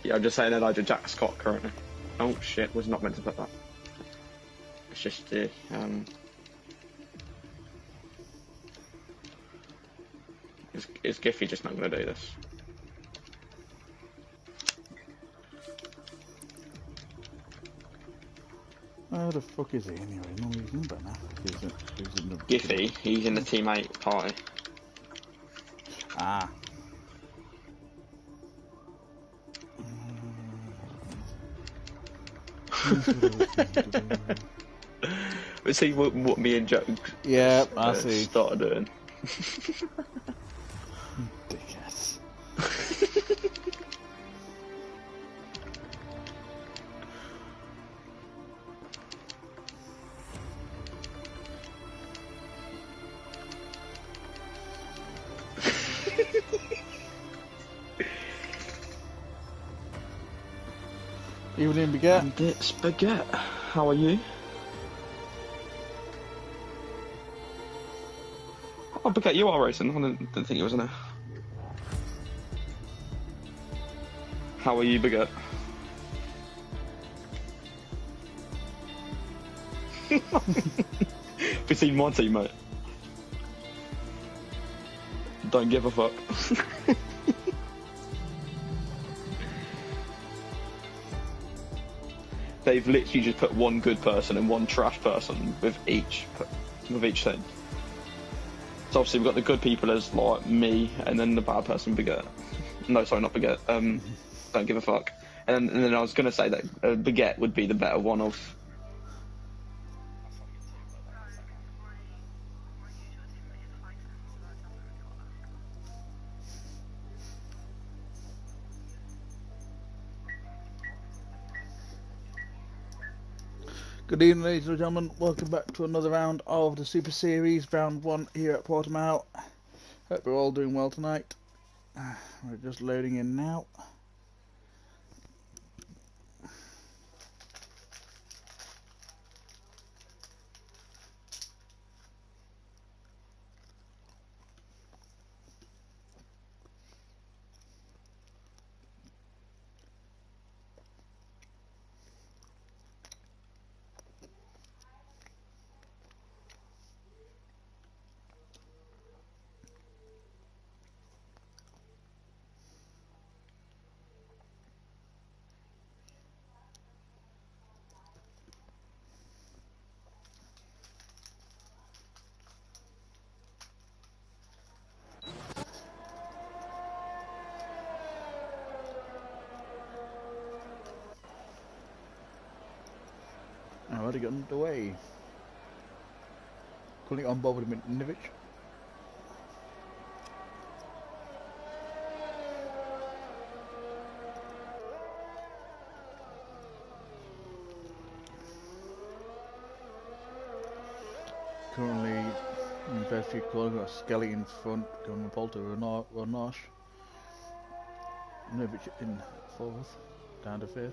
Yeah, I'm just saying Elijah Jack Scott currently. Oh shit, was not meant to put that. It's just the is Giffy just not going to do this? Where the fuck is he anyway? No, he's in by now. He's in the... Giffy, he's in the teammate party. Ah. But see what me and Joe I see. started doing. Dickheads. Evening, Baguette. And it's Baguette. How are you? Oh, Baguette, you are racing. I didn't think you was in there. How are you, Baguette? Have you seen my team, mate? Don't give a fuck. They've literally just put one good person and one trash person with each thing. So obviously we've got the good people as like me, and then the bad person Baguette. No, sorry, not Baguette. Don't give a fuck. And then I was gonna say that Baguette would be the better one of. Good evening, ladies and gentlemen. Welcome back to another round of the Super Series, round 1 here at Portimao. Hope we're all doing well tonight. We're just loading in now. Already got underway. Calling on board with Nivich. Currently in first few calling, got Skelly in front, going with Polter or Nosh. Nivich in 4th, down to 5th.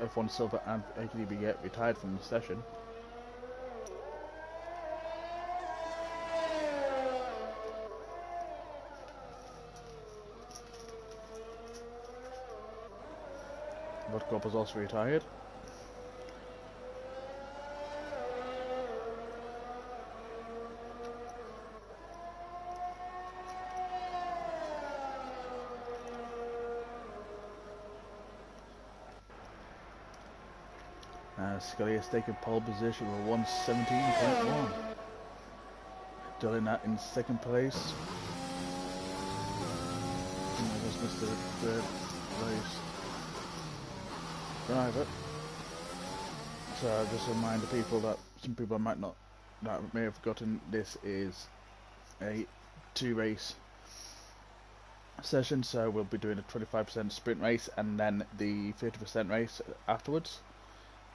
F1 Silver and HDB get retired from the session. Vodkop was also retired. Scully has taken pole position with 117.1. Dylan that in 2nd place. I just missed the 3rd place driver. So just to remind the people that some people might not, that may have forgotten, this is a 2-race session, so we'll be doing a 25% sprint race and then the 50% race afterwards,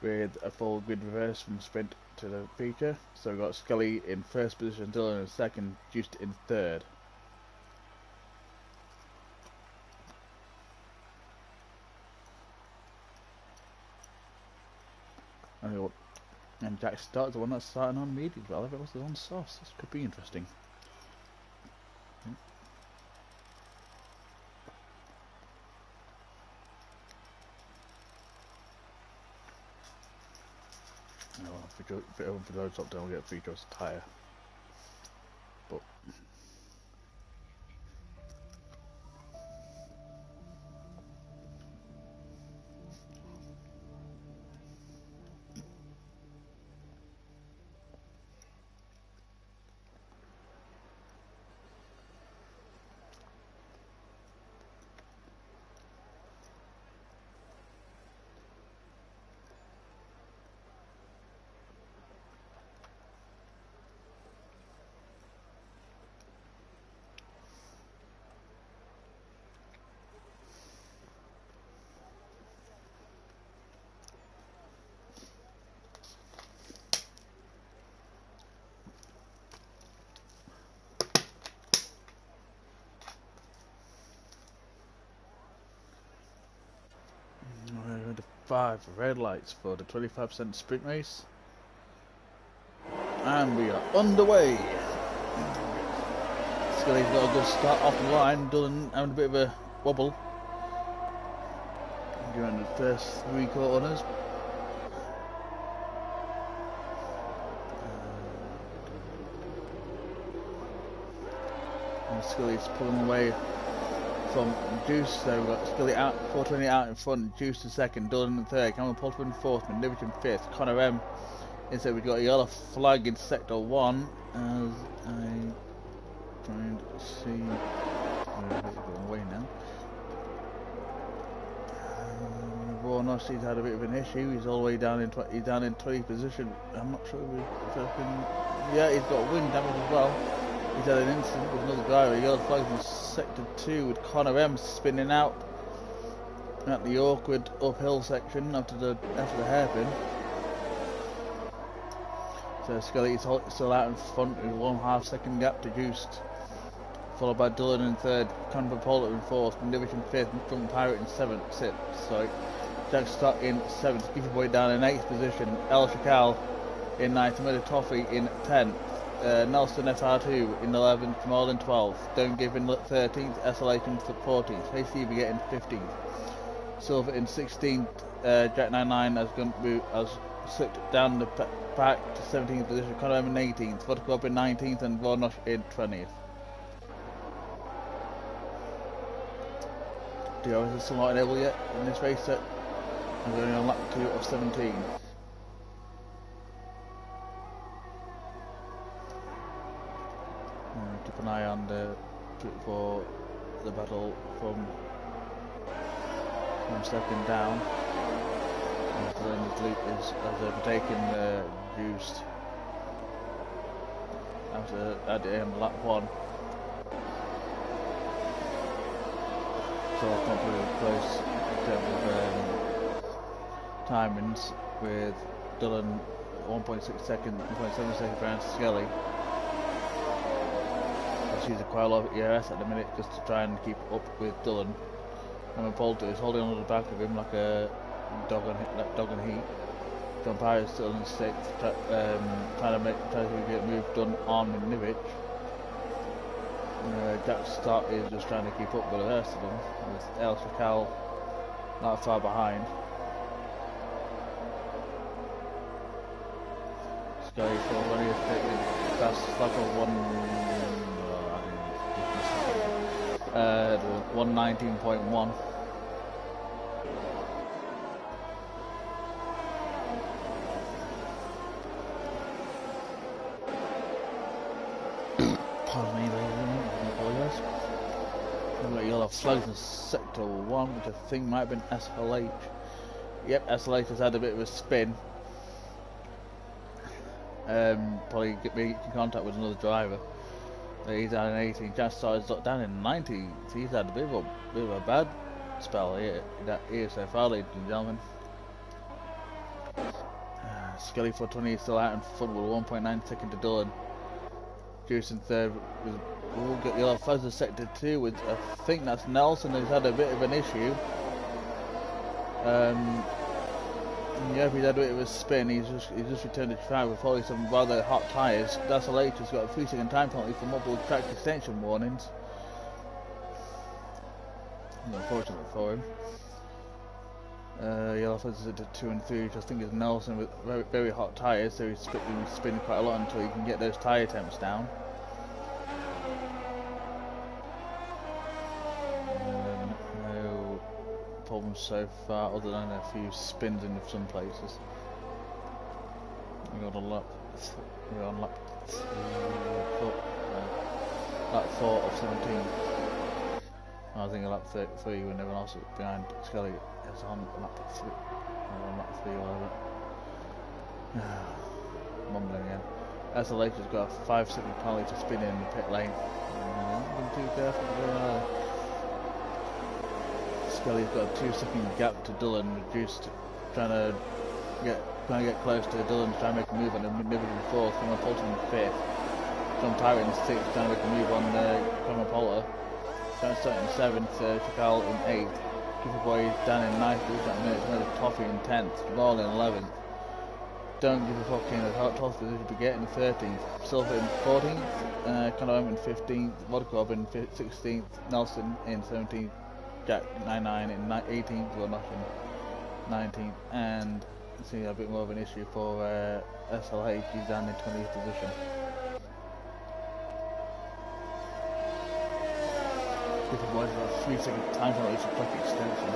with a full grid reverse from sprint to the feature. So we've got Scully in 1st position, Dylan in 2nd, Just in 3rd. And Jack Start's the one that's starting on medium. Well, everyone else is on sauce. This could be interesting. If it opens for those up, then we'll get free choice tyre. But we're going to 5 red lights for the 25% sprint race. And we are underway. Scully's got a good start off the line. Dylan having a bit of a wobble during the first 3 corners. And Scully's pulling away from Juice, so we've got Scully out, 420 out in front, Juice in second, Dylan in third, Cameron Poulter in fourth, Nivic in fifth, Connor M. Instead we've got a yellow flag in sector 1, as I trying to see going away now. Warnosh, he's had a bit of an issue, he's all the way down in 20th position. I'm not sure if I can, yeah, he's got wind damage as well. He's had an incident with another driver. Yellow flags in sector 2 with Connor M spinning out at the awkward uphill section after the hairpin. So Scully is still out in front with 1.5 second gap to Juiced, followed by Dylan in third, Conor Poulter in fourth, Nivic in fifth, and Front Pirate in sixth. Jack Stott in seventh, Keeper Boy down in 8th position, El Shakal in 9th, Murder Toffee in 10th. Nelson FR2 in 11th, Jamal in 12th, Don't Give in 13th, SLH in 14th, HCB getting 15th, Silver in 16th, Jack 99 has slipped down the pack to 17th position, Conor M in 18th, Vodka up in 19th, and Vornosh in 20th. Dior is still not enabled yet in this race set, and we're only on lap 2 of 17. Keep an eye on for the battle from second down. And then the loop is as they're taking Juiced after lap 1. So I've gone pretty close in terms of timings, with Dylan 1.6 seconds, 1.7 seconds behind Skelly. She's quite a lot of ERS at the minute just to try and keep up with Dylan. And Poulter is holding on to the back of him like a dog on heat. John Pirate's still in 6th, trying to get a move done on Nivic. Jack Stott is just trying to keep up with the rest of them, with El Shakal not far behind. Sky for when he is taking fast like a 119.1. Pardon me, ladies and gentlemen, I apologise. We've got yellow flags in sector 1, which I think might have been SLH. Yep, SLH has had a bit of a spin. Probably get me in contact with another driver. He's down in 18. Jack Stott is down in 19. He's had a bit of a bad spell here so far, ladies and gentlemen. Skelly 420 is still out in front with 1.9 second to Dylan. Juice in third. We'll get the other fuzz in sector 2 with, I think that's Nelson, who's had a bit of an issue. Yeah, if he'd had it with a spin, he's just returned to track with 47 rather hot tyres. That's the latest. Got a 3-second time penalty for multiple track extension warnings. Unfortunate for him. Yellow flags is at 2 and 3, which I think is Nelson with very, very hot tyres, so he's spinning quite a lot until he can get those tyre temps down. No problems so far, other than a few spins in some places. We got a lap. We're on lap 4 of 17. I think a lap 3 when everyone else is behind Scully is on lap 3. On lap 3 or whatever. Mumbling again. As the latest got a 5-second penalty to spin in the pit lane. Been too careful there. Scully's got a 2-second gap to Dillon, reduced, trying to get close to Dillon to try and make a move on him. Maybe in 4th, Cameron Poulter in 5th. John Pirate in 6th, trying to make a move on Cameron Poulter. John Sutton in 7th, Chakal in 8th. Keeper Boy down in 9th, that minute, another Toffee in 10th, Ball in 11th. Don't give a fuck in the top position to be getting 13th. Silver in 14th, Conor in 15th, Vodkov in 16th, Nelson in 17th, Jack 99 in 18th, well nothing, 19th, and see a bit more of an issue for SLH, he's down in 20th position. Keeper Boys got a 3-second time penalty for quick extension.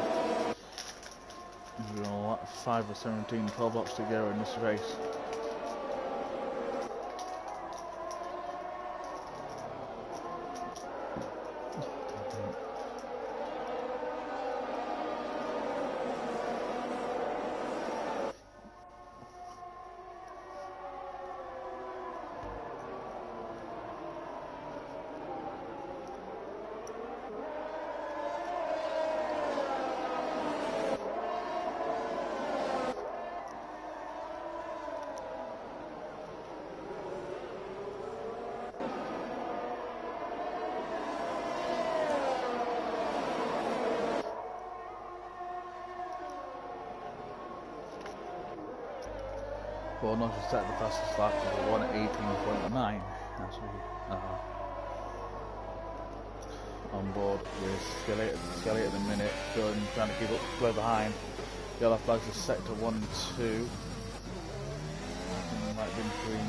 We're on lap 5 of 17, 12 laps to go in this race. Well, not just set the fastest lap of 1:18.9. That's on board with Skelly at the minute, going trying to keep up close behind. Yellow flags are set to 1 and 2. Might be between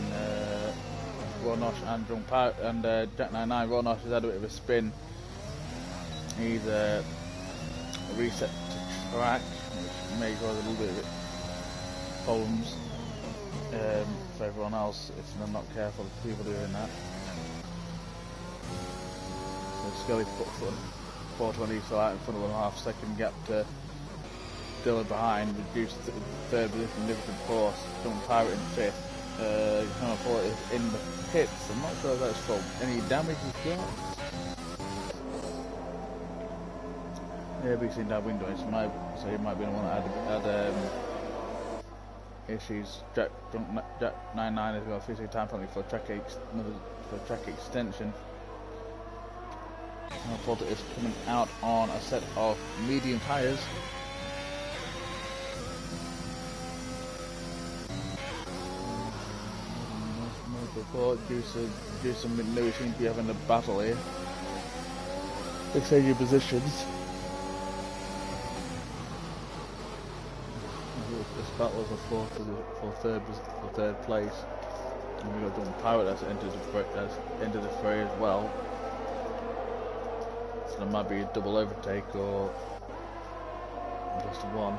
Ronosh and Drunk Pirate and Jack 99. Ronosh has had a bit of a spin. He's reset to track, which may cause a little bit of problems. For everyone else, if they're not careful, people doing that. So Scully put 420 so out in front of 1.5 second gap to Dillon behind, reduced to 3rd position, Liverpool 4th, Drunk Pirate in 5th. Cameron Poulter is in the pits. I'm not sure if that's from any damage he's got. Yeah, we've seen that window, so he might be the one that had issues. Jack 99 has got a 3-second time penalty for track extension. Poulter is coming out on a set of medium tyres. Juice and McNewy seem to be having a battle here. Exchanging positions. This battle was for third place, and we got Drunk Pirate that's entered the fray as well. So there might be a double overtake or just one.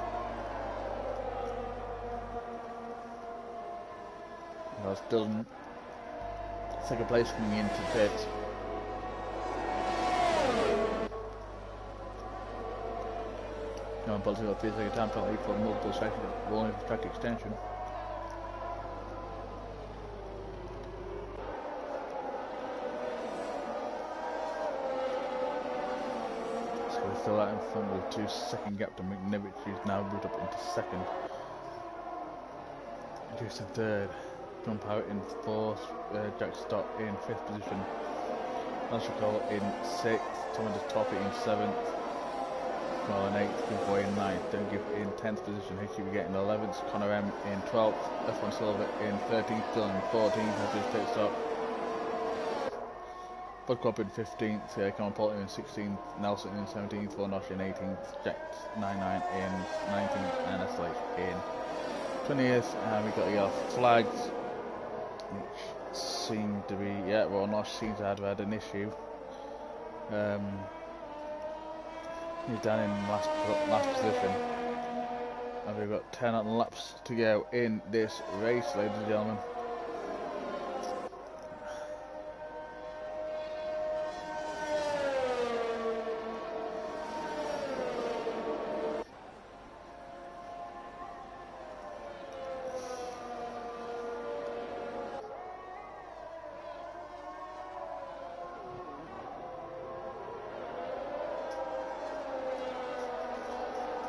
That's Dillon, second place coming into pit. No, but got a 3-second time penalty for multiple sections warning for track extension. So we're still out in front with a 2-second gap to McNivitt, who's now moved up into 2nd. Juice in 3rd, Drunk Pirate in 4th, Jack Stott in 5th position, Lashikol in 6th, Thomas Toffee in 7th. Connell in 8th, Good Boy in 9th, don't give in 10th position, HGV getting 11th, Connor M in 12th, F1 Silver in 13th, Dylan in 14th, has his pit stop. Bud Cobb in 15th, Cameron Poulter in 16th, Nelson in 17th, Warnosh in 18th, Jack 99 in 19th, and SLH in 20th, and we got your flags, which seem to be, yeah, Warnosh seems to have had an issue. He's down in last position, and we've got 10 laps to go in this race, ladies and gentlemen.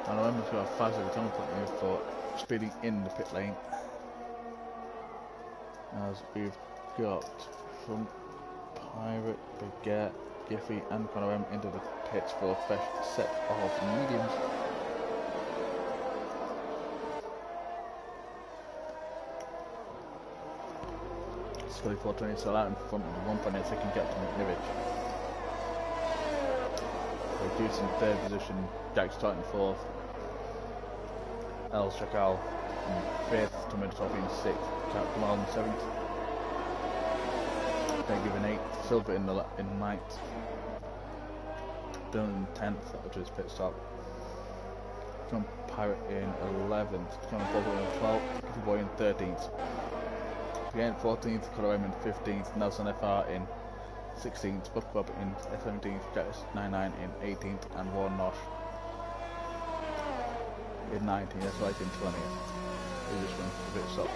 And I remember got a fast every time for speeding in the pit lane. As we've got from Pirate, Baguette, Giffy and Connor M into the pits for a fresh set of mediums. Scully 420 still out in front of the 1.8 second gap to McNivich. Reducing third position, Jack starting fourth. El Chacal in fifth, Tomato in sixth, Cap Kamal in seventh. They give an eighth, Silver in ninth. Dylan in 10th after his pit stop. John Pirate in 11th, John Poulter in 12th, Kitty Boy in 13th. Again 14th, Colorado in 15th, Nelson FR in 16th, Buck Club in 17th, Jets 99 in 18th, and Warren Nosh in 19th, that's right in 20th. He just went a bit soft.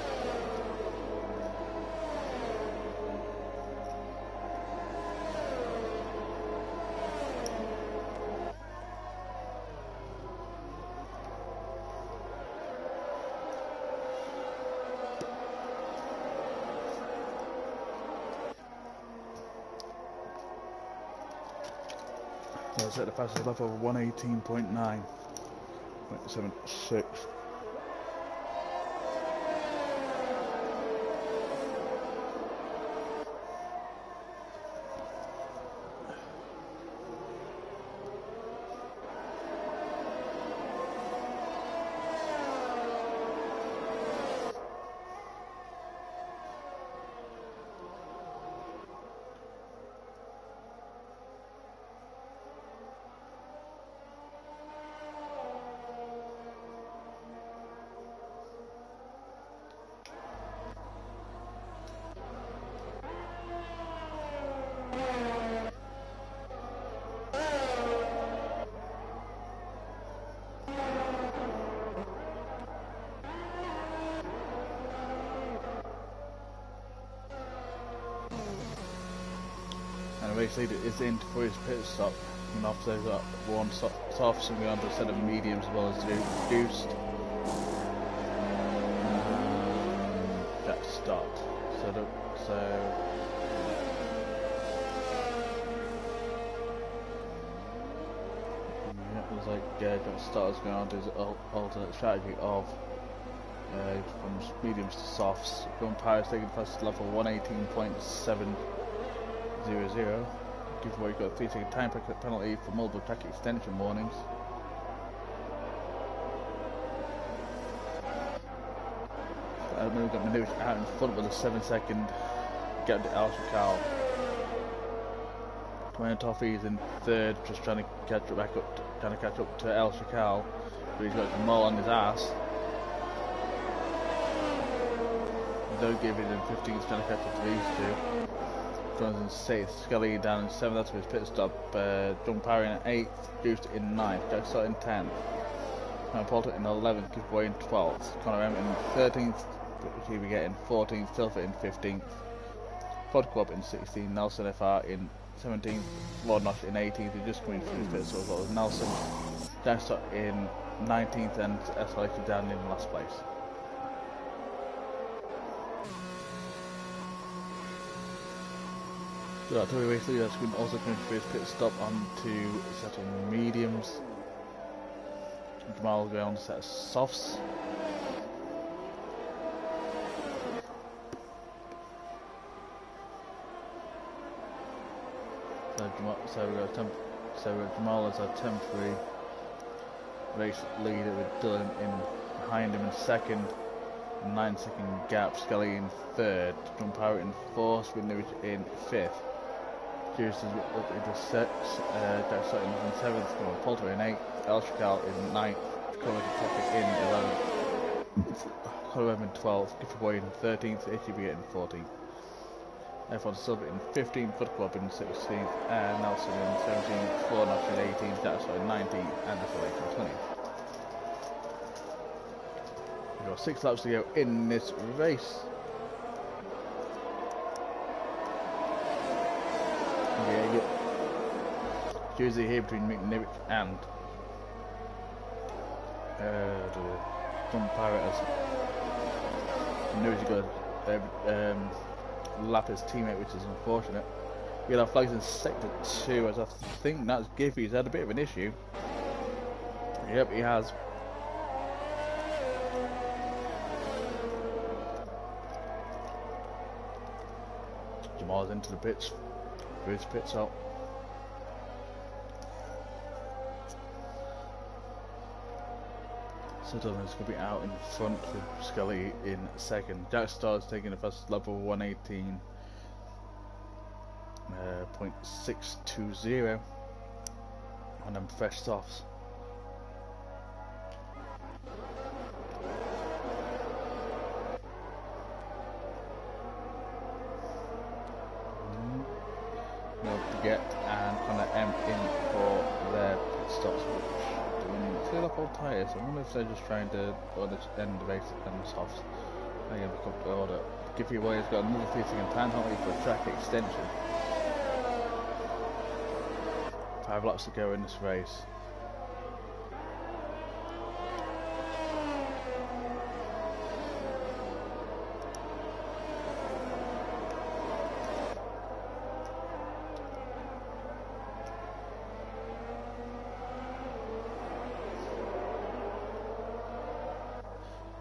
Let's set the fastest lap of 118.9.76. And the race leader is in for his pit stop. And after they've got one soft, and we're on to a set of mediums as well as reduced. That start. It was like Jack starters going on to his alternate strategy of from mediums to softs. Going Paris taking fastest level 118.700. Giveaway got a 3-second time penalty for multiple track extension warnings. We've got Manouche out in front with a 7-second gap to El Chacal. Dwayne Toffee's in third, just trying to catch up to El Chacal, but he's got Kamal on his ass. Don't give it in 15th, trying to catch up to these two. Jones in 6th, Scully down in 7th after his pit stop, John Parry in 8th, Juiced in 9th, Jack Stott in 10th, Connor Poulter in 11th, Giveaway in 12th, Connor M in 13th, we get in 14th, Silver in 15th, Pod Club in 16th, Nelson FR in 17th, Lord Nosh in 18th, he just coming through his pit stop as well as Nelson, Jack Stott in 19th, and SLH down in last place. Tory race leader also coming for his pit stop onto a set of mediums. Jamal will go on to set of softs. So we got Jamal as our temporary race leader with Dylan behind him in second, 9-second gap. Scully in third, Jump Power in fourth, with Newich in fifth. Juice is up into sixth, Jack Sutton in seventh, Polter in eighth, Elshkal in ninth, Colin Topic in 11th, Colin in 12th, Gifford Boy in 13th, HTB in 14th. F1 Silver in 15th, Foot Club in 16th, and Nelson in 17th, Flornoff in 18th, Jackson in 19th, and FLH in 20th. We've got 6 laps to go in this race. Tuesday here between McNivick and John Pirate as Newich got lap his teammate, which is unfortunate. We got our flags in sector 2, as I think that's Giffy. He's had a bit of an issue. Yep, he has. Jamal's into the pits. For his pit stop. Sutton is going to be out in front with Scully in second. Jack Starr's taking the first lap of 118.620 on them fresh softs. Don't forget, and Connor M in for their pit stops, which feel like old tyres. I wonder if they're just trying to end the race and the softs. Again, pick up the order. Giffy Boy has got another 3-second time penalty for a track extension. 5 laps to go in this race.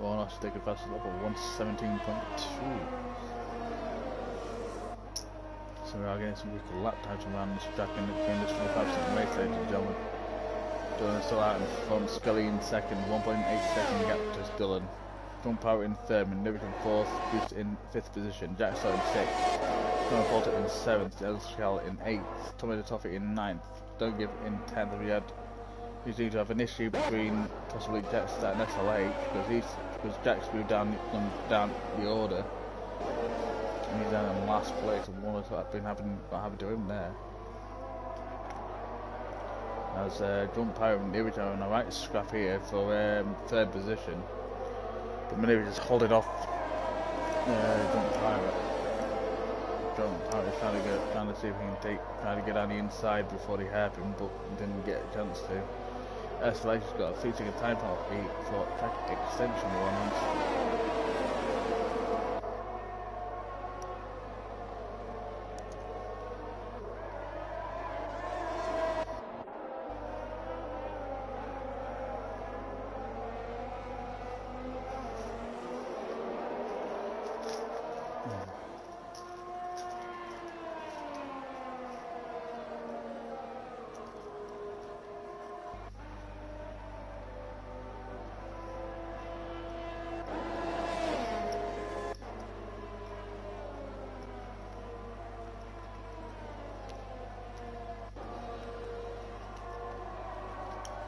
Well, take a fast lap of 117.2. So we are getting some good lap times around this track in this 25-second race, ladies and gentlemen. Dylan is still out in front, Scully in second, 1.8-second gap to Dylan. Jump Power in third, and Nivik in fourth, Boost in fifth position, Jack Star in sixth, Conor Poulter in seventh, Elshkal in eighth, Tommy Toffee in ninth, Don't Give in 10th. We seem to have an issue between possibly Jackstar and SLH because Jack's moved down the order and he's down in last place, and one has been happening to him there. As Jump Power and Newich are in a right scrap here for third position, but Newich is holding off Jump Power. Jump Power is trying to see if he can trying to get on the inside before they have him, but didn't get a chance to. SLH has got a 3-second time penalty for track extension warnings.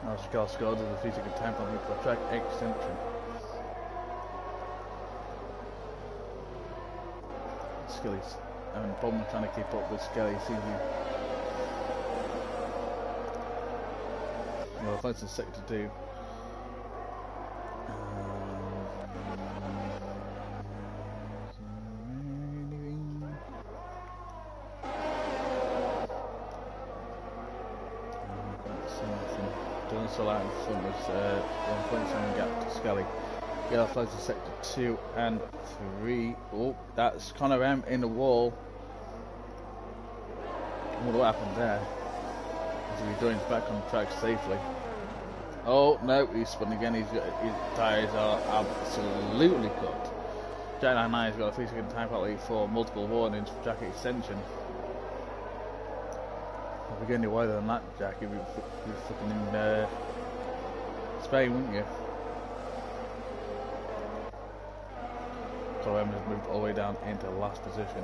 Elshkal scored as a 3-second time penalty for track extension. Skelly's having a problem trying to keep up with Skelly. Well, fights in sector 2. Still out in front with 1.7 gap to Scully. Yellow flags in sector 2 and 3. Oh, that's Connor M in the wall. I wonder what happened there. As he joins back on track safely. Oh no, he's spun again. His tyres are absolutely cooked. Jack 99's got a 3-second time penalty for multiple warnings for jacket extension. If we get any wider than that, Jack, you'd be fucking in Spain, wouldn't you? So Emma's moved all the way down into last position,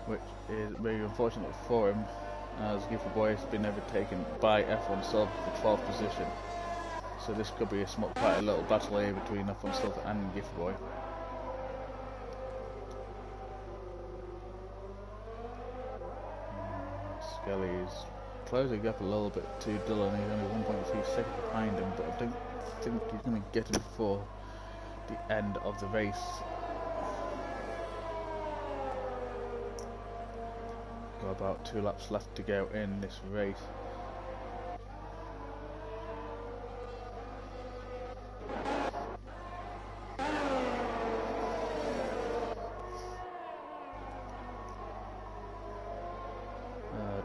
which is very unfortunate for him, as Gifford Boy has been overtaken by F1 Silver for 12th position. So this could be quite a little battle here between F1 Silver and Gifford Boy. Skelly's closing up a little bit to Dylan. He's only 1.3 seconds behind him, but I don't think he's going to get him before the end of the race. Got about 2 laps left to go in this race.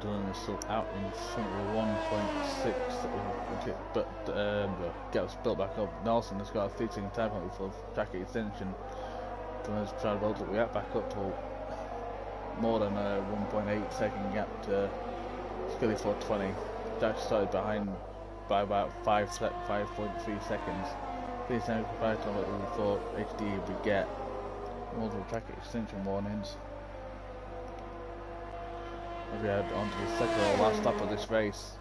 Dylan is still out in front of 1.6, but gets built back up. Nelson has got a 3-second time penalty for jacket extension. Dylan's trying to build the gap back up to more than a 1.8 second gap to Skilly 420. Jack started behind by about 5.3 seconds. Please don't provide on what we thought HD would get multiple jacket extension warnings. We head on to the second or last lap of this race.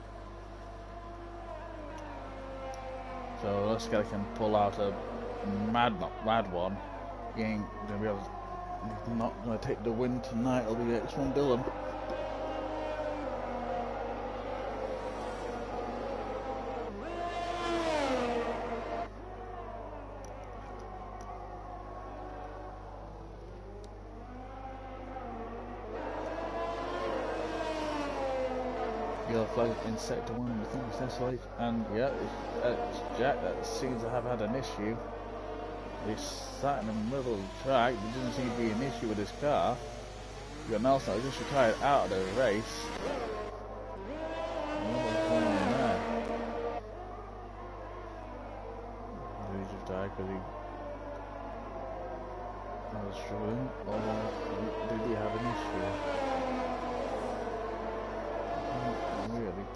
So let's get can pull out a mad one. He ain't gonna be able to, he's not gonna take the win tonight. It'll be X1 Dylan. Yellow flag in sector 1, I think it's like, and yeah, it's Jack that seems to have had an issue. He's sat in the middle of the track. There doesn't seem to be an issue with his car. You got Nelson just retired out of the race. What's going on there? Did he just die because he was struggling, or did he have an issue? Really?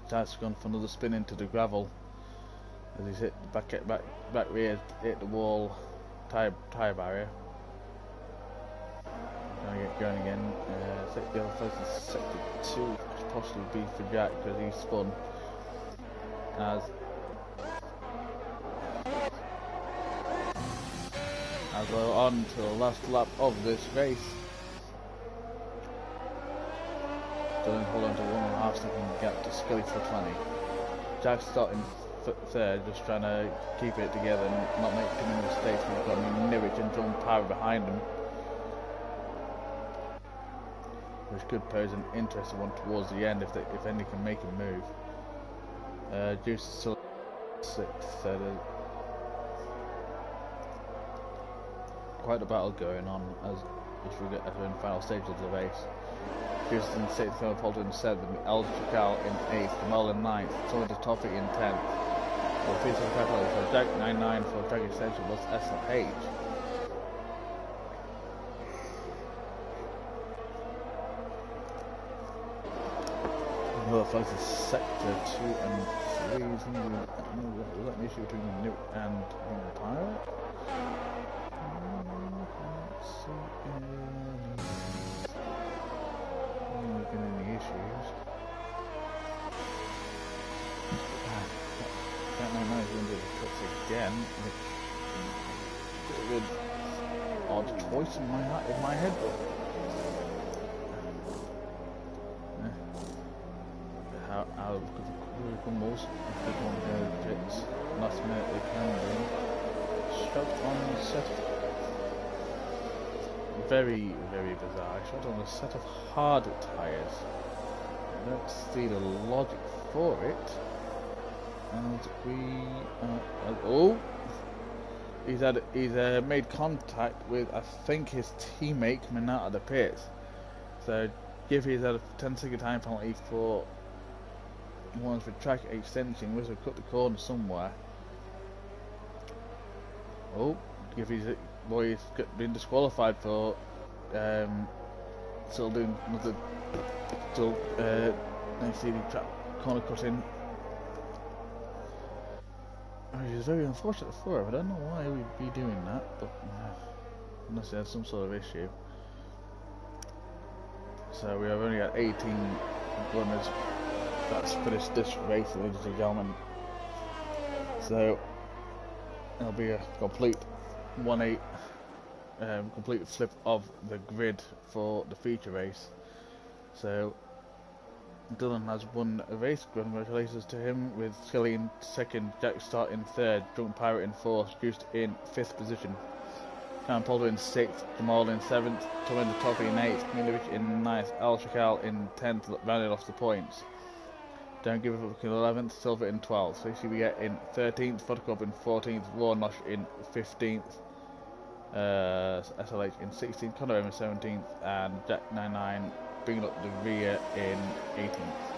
Jack's gone for another spin into the gravel as he's hit the back rear, hit the wall tyre barrier. Gonna get going again. The other place is sector 2, which possibly be for Jack because he spun as we're on to the last lap of this race. Dylan hold on to 1.5 second gap to Scully for 20. Jack's starting third, just trying to keep it together and not make too many mistakes. We've got Nivich and John Power behind him, which could pose an interesting one towards the end if any can make him move. Juice is still 6th. Quite a battle going on as we're in the final stage of the race. Juice in 6th, Philip Poulter in 7th, Eldridge Cal in 8th, Kamal in 9th, Tony Topic in 10th. For Peter Pepper for Jack 99 for track extension was SLH. Another flight is sector 2 and 3. Was that an issue between Newt and Pirate? Let's see any issues. That man knows when it cuts again, which is a good odd choice in my head. Out of the crumbles, if they want to go pits last minute they can do. Stroked on the set of very bizarre. Shot on a set of hard tyres. I don't see the logic for it. And we he's made contact with, I think, his teammate coming out of the pits. So Giffey has had a 10-second time penalty for ones for track extension, which have cut the corner somewhere. Oh, Giffey's boy has been disqualified for still doing another nice leading track corner cutting. Which is very unfortunate for him. I don't know why he would be doing that, but unless he has some sort of issue. So we have only got 18 runners that's finished this race, ladies and gentlemen. So it'll be a complete 1-8 complete flip of the grid for the feature race. So Dylan has won a race. Congratulations to him, with Skelly in second, Jack Stott in third, Drunk Pirate in fourth, Juiced in fifth position, Cam Polder in sixth, Jamal in seventh, Tom in the top in eighth, Milovic in ninth, Al Shakal in 10th, rounded off the points. Don't Give Up in 11th, Silver in 12th, Stacey we get in 13th, Vodkov in 14th, Warnosh in 15th, SLH in 16th, Conor in 17th, and Jack 99 bringing up the rear in 18th.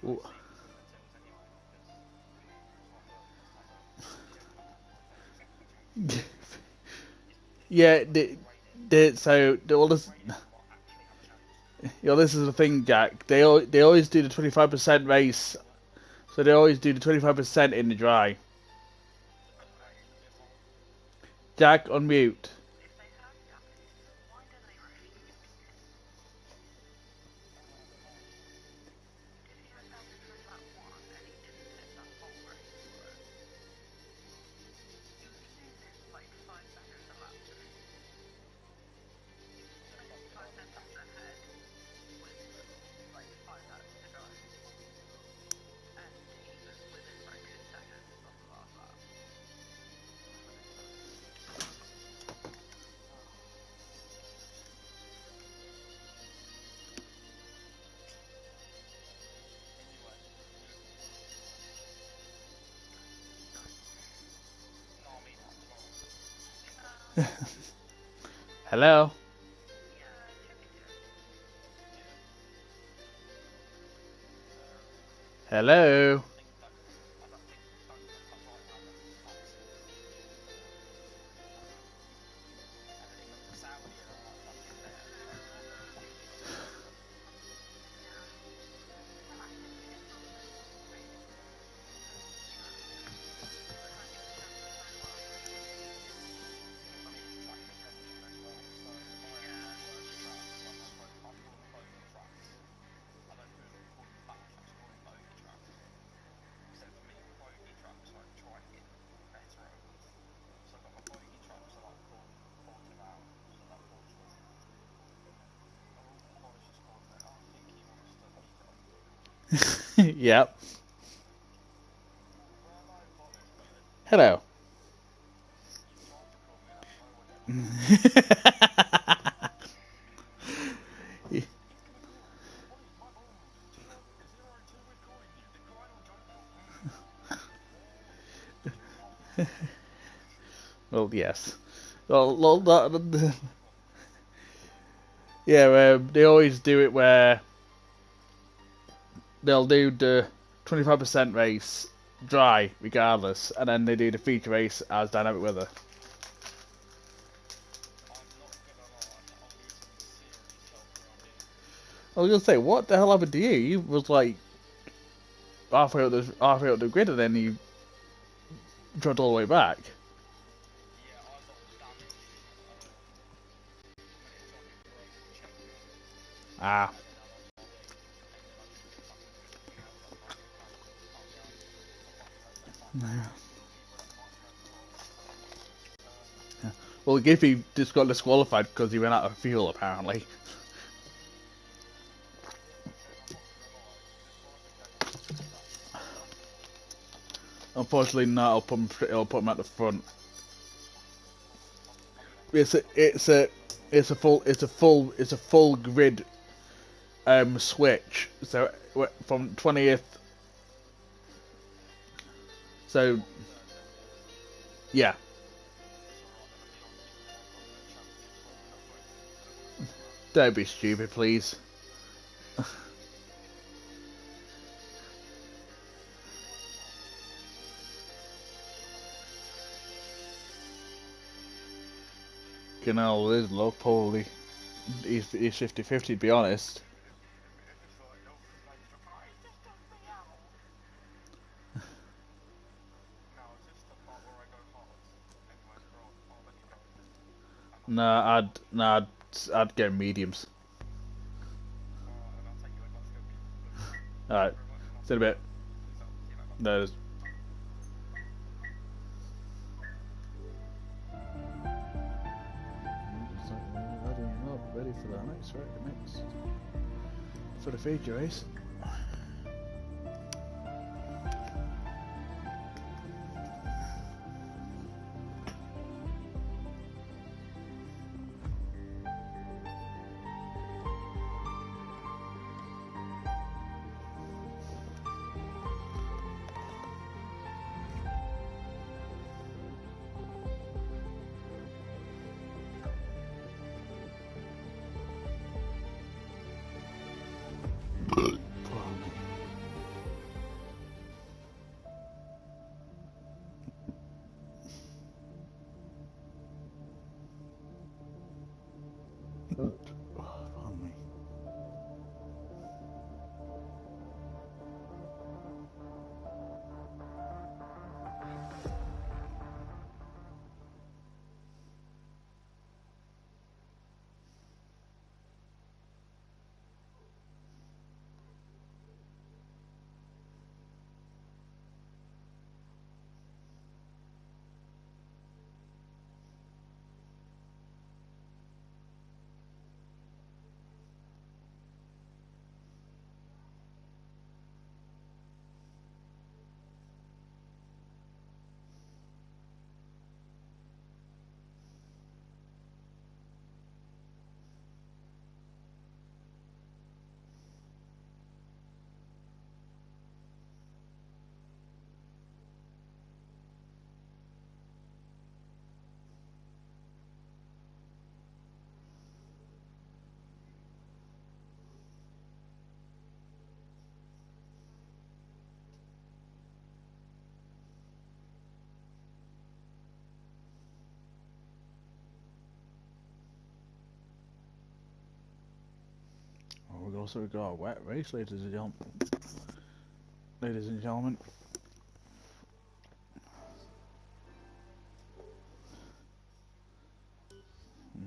Ooh. Yeah, all this. This is the thing, Jack. They always do the 25% race, so they always do the 25% in the dry. Jack, on mute. Hello? Hello? Yep. Hello. Well, yes. Well, yeah, they always do it where they'll do the 25% race dry regardless, and then they do the feature race as dynamic weather. I was gonna say, what the hell happened to you? You was like halfway up the grid, and then you dropped all the way back. Ah. Well, Giffy just got disqualified because he ran out of fuel, apparently. Unfortunately, not. It'll put him at the front. It's a full grid switch. So from 20th. So yeah. Don't be stupid, please. You know, there's low probably. He's 50-50 to be honest. I'd go mediums. Alright. See you in a bit. No. Ready for that next for the feature race. also we've got a wet race, ladies and gentlemen. Ladies and gentlemen.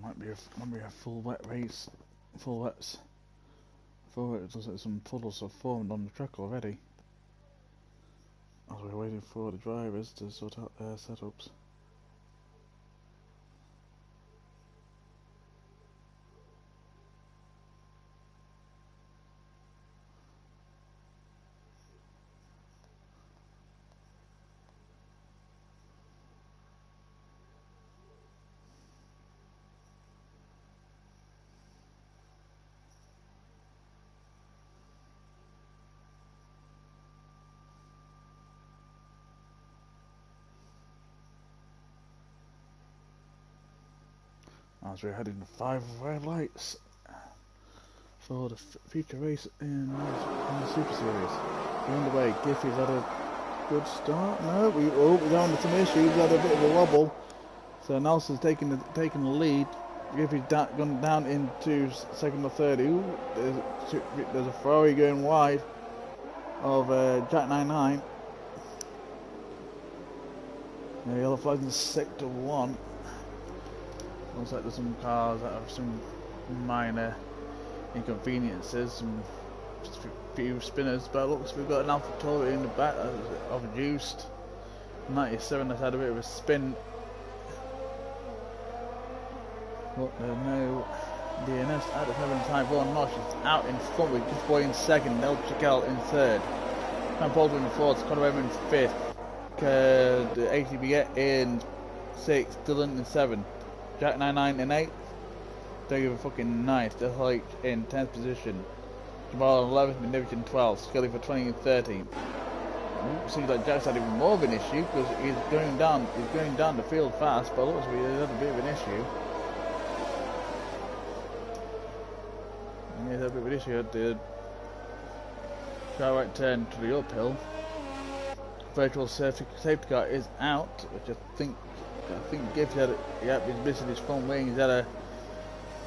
Might be a full wet race. Full wets. Full wet. It looks like some puddles have formed on the track already. As we're waiting for the drivers to sort out their setups. As we're heading to 5 red lights for the future race in the Super Series. We're underway. Giffy's had a good start. No, we're down to some issues. We've had a bit of a wobble. So Nelson's taking the lead. Giffy's gone down into second or third. Ooh, there's a Ferrari going wide of Jack 99. The yellow flags in sector 1. Looks like there's some cars that have some minor inconveniences, some few spinners, but it looks we've got an AlphaTauri in the back of reduced. 97 has had a bit of a spin. But no DNS at the 7th time. Vaughan Nosh is out in front with Gift Boy in second, Nel Chical in third. Van Poulter in fourth, Conor Webber in fifth, the ATB in sixth, Dylan in seventh. Jack 99 in 8th, don't give a fucking ninth, just like in 10th position. Jamal in 11th, in Division 12th, Scully for 20 and 13th. Seems like Jack's had even more of an issue because he's going down the field fast, but looks like he's had a bit of an issue. And he's had a bit of an issue at the right turn to the uphill. Virtual safety car is out, which I think Gibbs had he's missing his front wing. He's had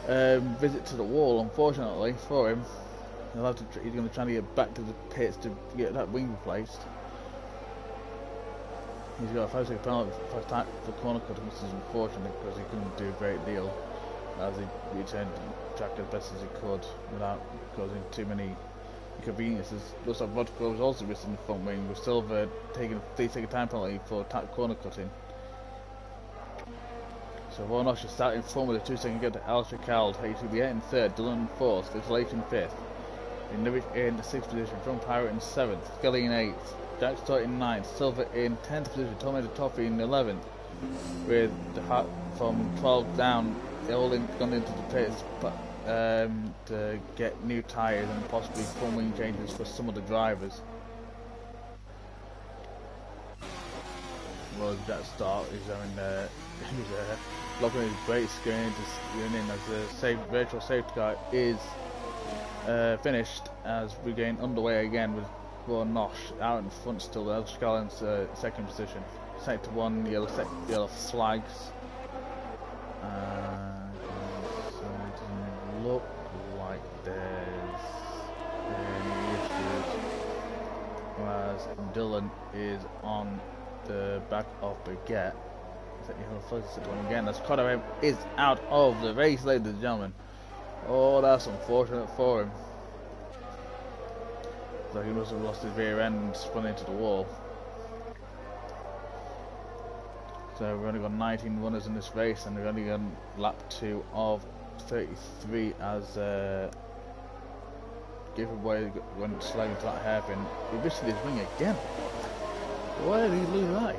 a visit to the wall, unfortunately for him. He's going to try to get back to the pits to get that wing replaced. He's got a 5-second penalty for corner cutting, which is unfortunate because he couldn't do a great deal as he returned the track as best as he could without causing too many inconveniences. Looks like Vodka was also missing the front wing, with Silver taking a 3-second time penalty for corner cutting. So Warnosh is starting front with a 2-second gap to Alistair Cowles, HTB8 in third, Dylan in fourth, Vigilation in fifth. In the 6th position, From Pirate in 7th, Scully in 8th, Jack Stott in 9th, Silver in 10th position, Tornado Toffee in 11th, with the from 12 down, they all gone into the pits to get new tyres and possibly front wing changes for some of the drivers. Well, Jack Stott is having locking his brakes going in as the virtual safety car is finished, as we're getting underway again with Vaughan Nosh out in front still, with Elsh Collins second position. Sector 1, yellow flags. So it doesn't look like there's any issues, whereas Dylan is on the back of Baguette. Again, as Conor is out of the race, ladies and gentlemen. Oh, that's unfortunate for him. So he must have lost his rear end and spun into the wall. So we've only got 19 runners in this race, and we've only got lap 2 of 33 as Giveaway went slowly to that hairpin. He missed his wing again. Why did he lose that?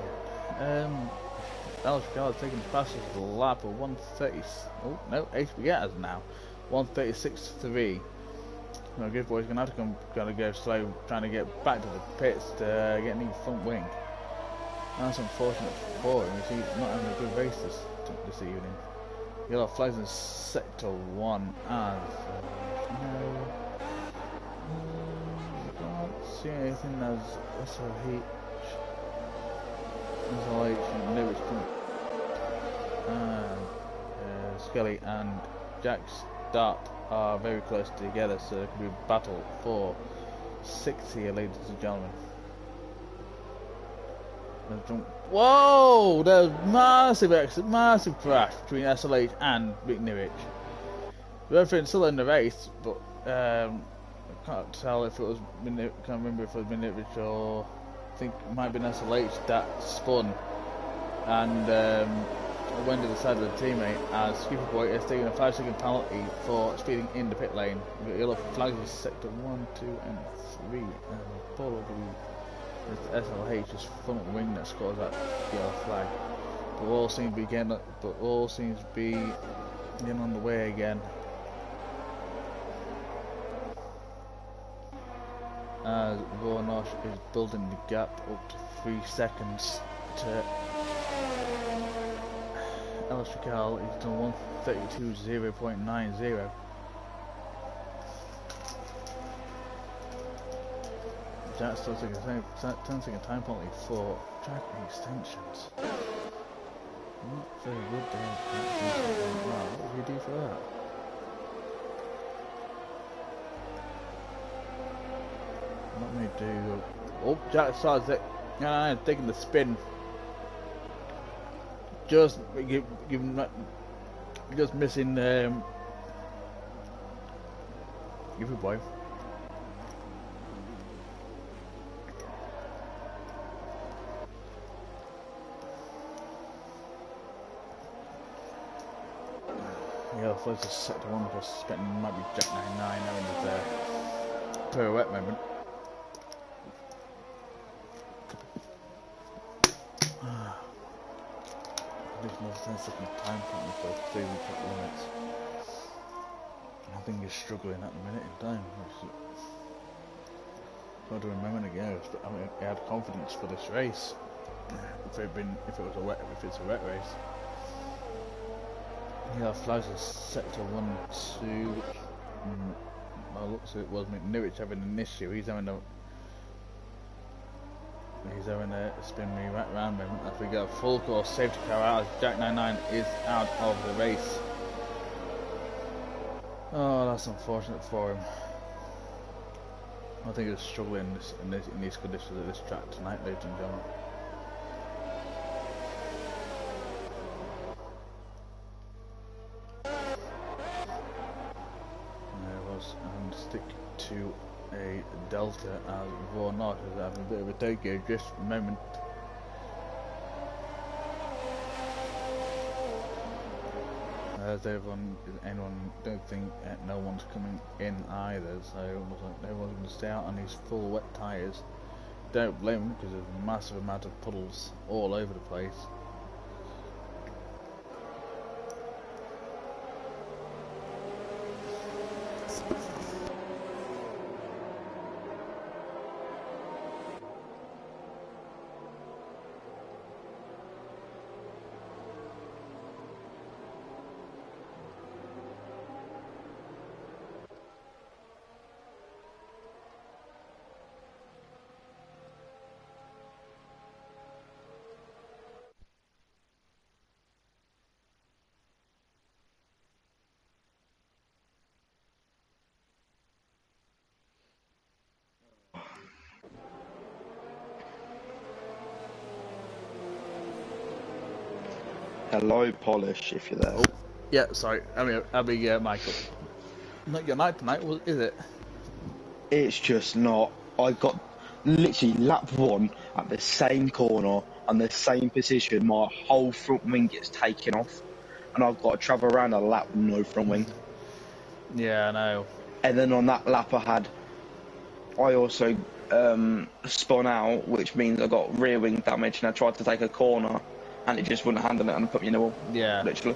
Alex Gar's taking the fastest lap of 130. Oh no, HBS has now 136.3. Now Giveaway's gonna have to go slow, trying to get back to the pits to get a new front wing. That's unfortunate for him. He's not having a good race this evening. Yellow flags in sector 1 as can't see anything as SOH. Skelly and Jack Start are very close together, so there could be a battle for 6 here, ladies and gentlemen. Whoa! There's massive crash between SLH and McNirich. Everything's still in the race, but I can't tell if it was can't remember if it was McNirich or I think it might have been SLH that spun and went to the side of the teammate as Superboy is taking a 5-second penalty for speeding in the pit lane. We've got yellow flags in sector 1, 2 and 3 and probably it's SLH's front wing that scores that yellow flag. But all seems to be getting on the way again. As Vornosh is building the gap up to 3 seconds to Electrical. He's done 132.0.90. Jack's still taking a 10-second time penalty for track extensions. Not very good there. Wow, what did he do for that? Let me do. Oh, Jack starts it. Taking the spin. Just missing. Give it boy. Yeah, first is sector 1 because spitting might be Jack 99 having his pirouette moment. Additional 10-second time penalty for 3 cut limits. I think he's struggling at the minute in time. Hard to remember again. I mean, he had confidence for this race. If it's a wet race. Yeah, flags is sector 1, 2. Well, looks like it was McNirich having an issue. He's having a spin me right round moment as we get a full course safety car out as Jack 99 is out of the race. Oh, that's unfortunate for him. I think he's struggling in these conditions at this track tonight, ladies and gentlemen. And stick to a delta as Vornosh is having a bit of a Tokyo drift moment. As anyone don't think no one's coming in either, so it looks like everyone's going to stay out on these full wet tyres. Don't blame them because there's a massive amount of puddles all over the place. Hello, Polish, if you're there. Oh, yeah, sorry. I'll be Michael. Not your night tonight, is it? It's just not. I got literally lap 1 at the same corner on the same position. My whole front wing gets taken off, and I've got to travel around a lap with no front wing. Yeah, I know. And then on that lap I also spun out, which means I got rear wing damage, and I tried to take a corner, and it just wouldn't handle it, and put me in the wall. Yeah. Literally.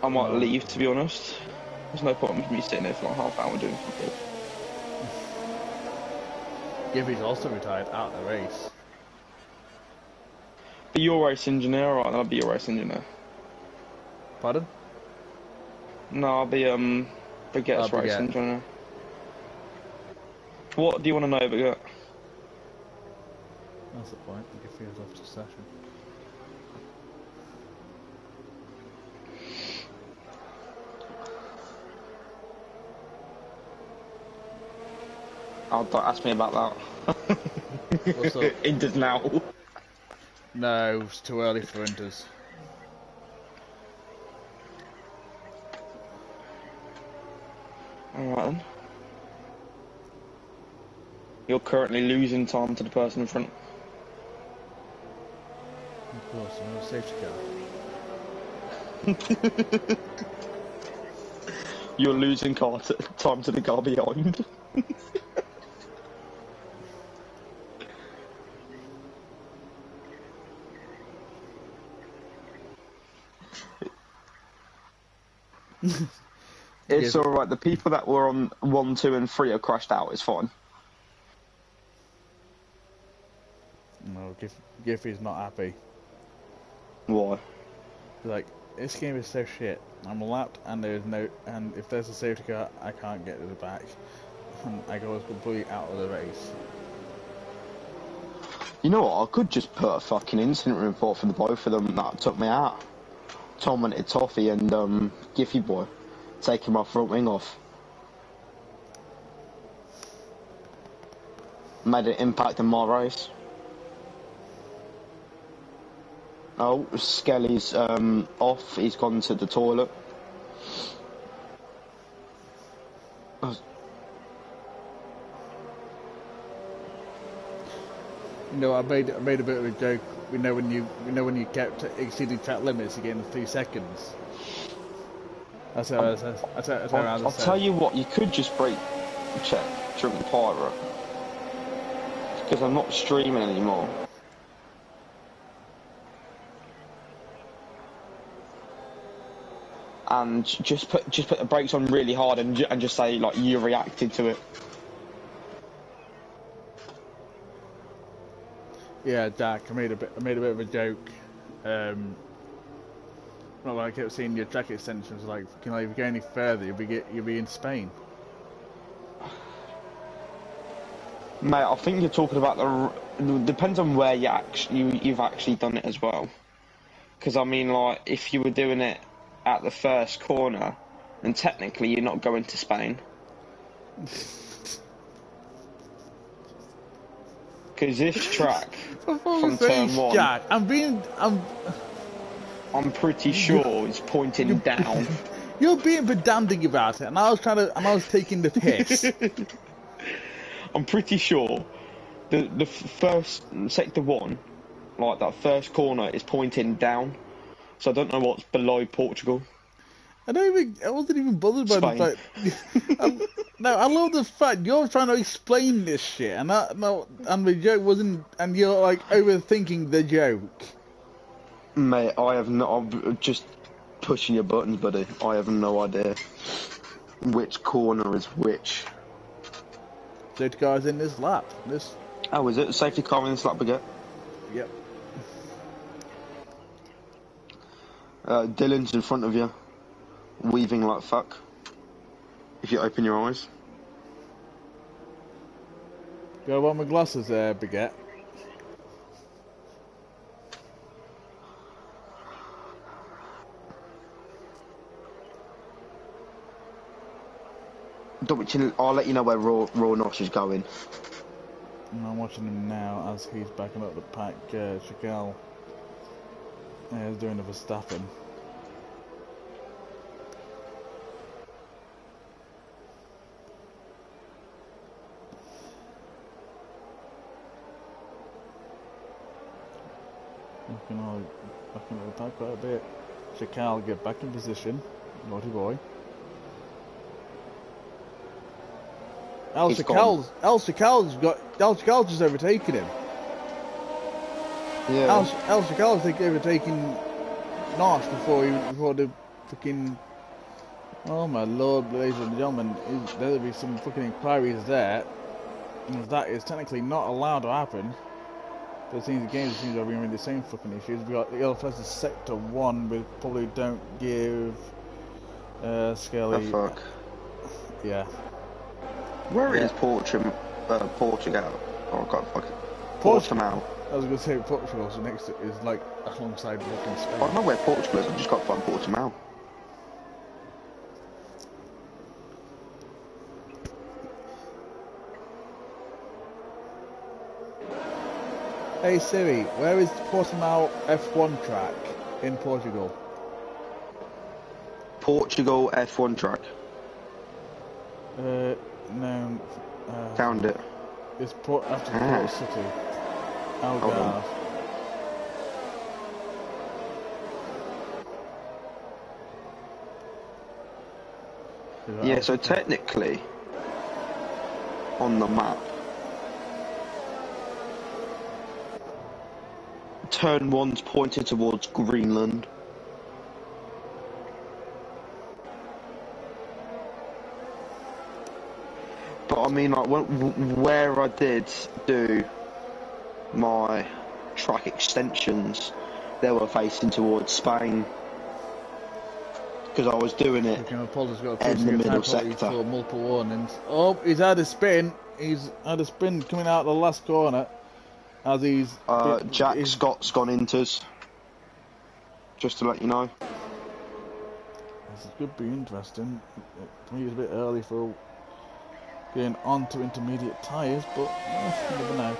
I might leave, to be honest. There's no point in me sitting there for like half an hour doing something. Gibby's also retired out of the race. Be your race engineer, alright, then I'll be your race engineer. Pardon? No, I'll be Baguette's race engineer. What do you want to know, Baguette? That's the point, you can feel off to session. Oh, don't ask me about that. What's up? Inters now. No, it's too early for Inters. Alright then. You're currently losing time to the person in front. Of course, I'm in a safety car. You're losing time to the car behind. It's alright, the people that were on 1, 2 and 3 are crashed out, it's fine. No, Giffy's not happy. Why? Like, this game is so shit. I'm lapped and and if there's a safety car, I can't get to the back. And I go completely out of the race. You know what, I could just put a fucking incident report for the both of them that took me out. Tom wanted Toffee and Giffy boy. Taking my front wing off. Made an impact on my race. Oh, Skelly's off, he's gone to the toilet. You know, I made a bit of a joke. We know when you kept exceeding track limits again 3 seconds. That's how I'll tell you what, you could just check Drink Pirate. Because I'm not streaming anymore. And just put the brakes on really hard and just say like you reacted to it. Yeah, Jack, I made a bit of a joke. Not like I kept seeing your track extensions. Like, if you go any further, you'll be in Spain. Mate, I think you're talking about depends on where you've actually done it as well. Because I mean, like, if you were doing it at the first corner, then technically you're not going to Spain. Because this track from turn 1, Jack, I'm pretty sure it's pointing down. You're being pedantic about it, and I was taking the piss. I'm pretty sure the first sector 1, like that first corner, is pointing down. So I don't know what's below Portugal. I wasn't even bothered by the fact. No, I love the fact you're trying to explain this shit, and the joke wasn't, and you're like overthinking the joke. Mate, I'm just pushing your buttons, buddy. I have no idea which corner is which. Safety car's in this lap. Oh, is it? Safety car in this lap again? Yep. Dylan's in front of you, weaving like fuck. If you open your eyes. Go on my glasses there, Baguette. I'll let you know where Raw Nosh is going. And I'm watching him now as he's backing up the pack. Chagall is doing the Verstappen. Backing up the pack quite a bit. Chagall get back in position. Naughty boy. El Chagall's just overtaken him. Yeah. El Chagall's overtaken Nosh before the fucking. Oh my lord, ladies and gentlemen, there'll be some fucking inquiries there. And that is technically not allowed to happen. But it seems the games seems to have been the same fucking issues. We got the LFS Sector 1, we probably don't give Skelly. Oh fuck. Yeah. Where is Portugal? Oh god, fuck it. Portimao. I was going to say Portugal, so next to is like alongside fucking Spain. I know where Portugal is, I've just got to find Portimao. Hey Siri, where is Portimao F1 track in Portugal? Portugal F1 track. No. Found it. It's after Port City. Algarve. Yeah, so technically, on the map, turn 1's pointed towards Greenland. But I mean, like, where I did do my track extensions, they were facing towards Spain. Because I was doing it in the middle sector. For multiple warnings. Oh, he's had a spin. He's had a spin coming out of the last corner. As he's... Jack Scott's gone into us. Just to let you know. This could be interesting. To me, it's a bit early for getting onto intermediate tyres, but you never know.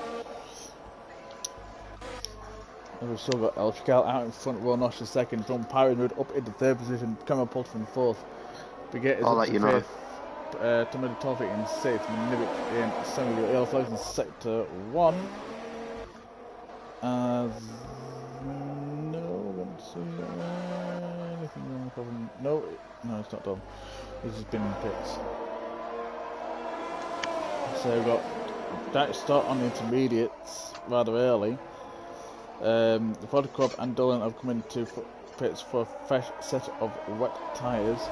We've still got El Chical out in front, Royal Nosh in second, John Pirate Mood up into third position, Cameron Poulter in fourth. Biget is up to fifth, Tomato Toffee in sixth, Nivic in seventh, Earl Flows in sector 1. As no, I don't see anything wrong with him. No, it's not done. He's just been in pits. So we've got that start on the intermediates rather early. The Ford Club and Dolan have come into pits for a fresh set of wet tyres.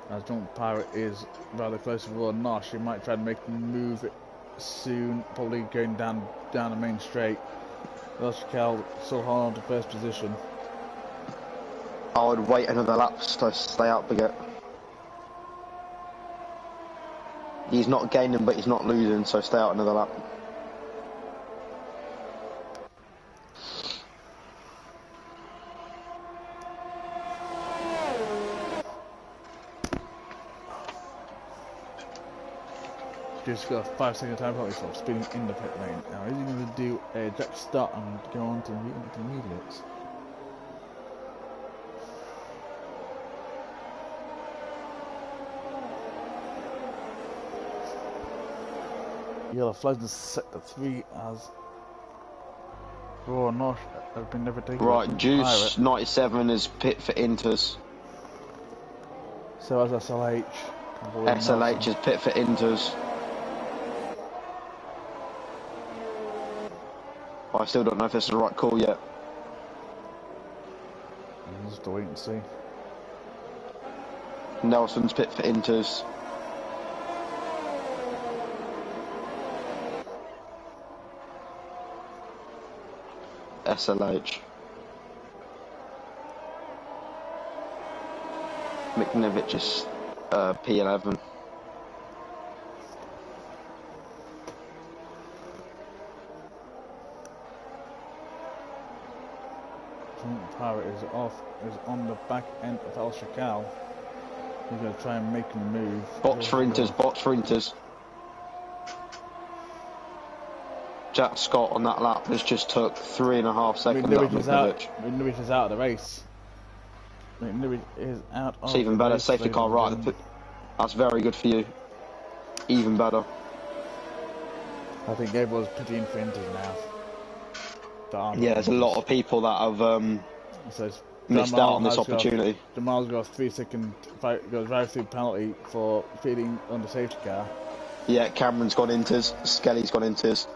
As Drunk Pirate is rather close to Royal Nosh, he might try to make a move soon, probably going down the main straight. Cal still holding on to first position. I would wait another lap to stay out Biget. He's not gaining, but he's not losing, so stay out another lap. Just got a 5-second time penalty for speeding in the pit lane. Now, is he going to do a jack start and go on to the intermediates? Yellow flags in sector 3 as Royal Nosh have been never taken. Right, Juice 97 is pit for Inters. So as SLH. SLH is pit for Inters. I still don't know if this is the right call yet. We'll just wait and see. Nelson's pit for Inters. SLH. McNivic is P11. Pirate is on the back end of El Chical. He's going to try and make a move. Box for Inters. Jack Scott on that lap has just took 3.5 seconds out of McNivic. McNivic is out of the race. McNivic is out of It's even better. Safety car right. That's very good for you. Even better. I think everyone's pretty in for Inters now. Yeah, there's a lot of people that have missed out on this opportunity. Jamal's got a 3-second drive-through penalty for speeding on the safety car. Yeah, Cameron's gone Inters. Skelly's gone Inters.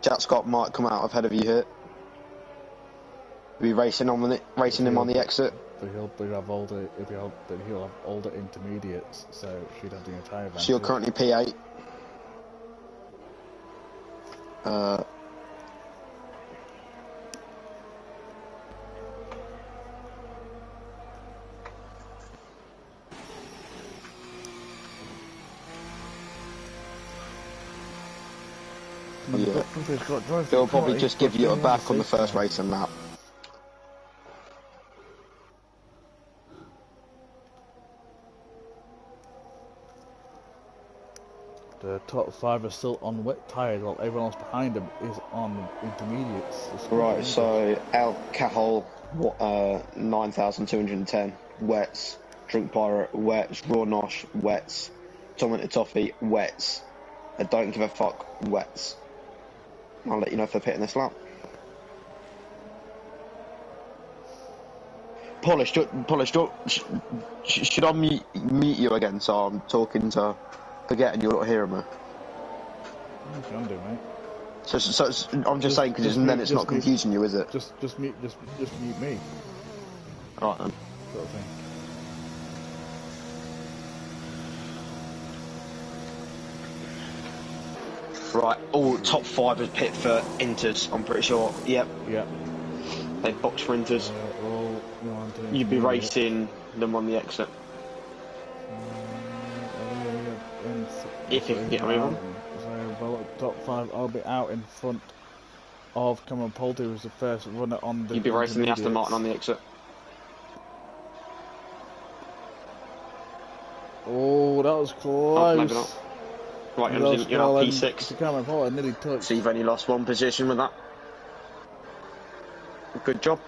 Jack Scott might come out ahead of you here. Be racing him on the exit. But he'll have older intermediates, so she'd have the entire advantage. So you're currently P8. Yeah. They'll probably just give you a back on the first racing lap. The top 5 are still on wet tyres, while everyone else behind them is on intermediates. Right, so alcohol, 9,210 wets. Drunk pirate, wets. Raw nosh, wets. Tormented toffee, wets. I don't give a fuck, wets. I'll let you know if they're pitting this lap. Polish, should I meet you again? So I'm talking to, forgetting you're not hearing me. You can do, mate. So I'm just saying because then it's not confusing you, is it? Just mute me. Alright then. Sort of thing. Right, all top 5 is pit for Inters, I'm pretty sure. Yep. Yep. They box for Inters. You'd be racing them on the exit. If you can get me on. So, well, top 5, I'll be out in front of Cameron Poulter, who's the first runner on the. You'd be racing the Aston Martin on the exit. Oh, that was close. Oh, maybe not. Right, you're on P6. Cameron Poulter nearly touched. So you've only lost 1 position with that. Good job.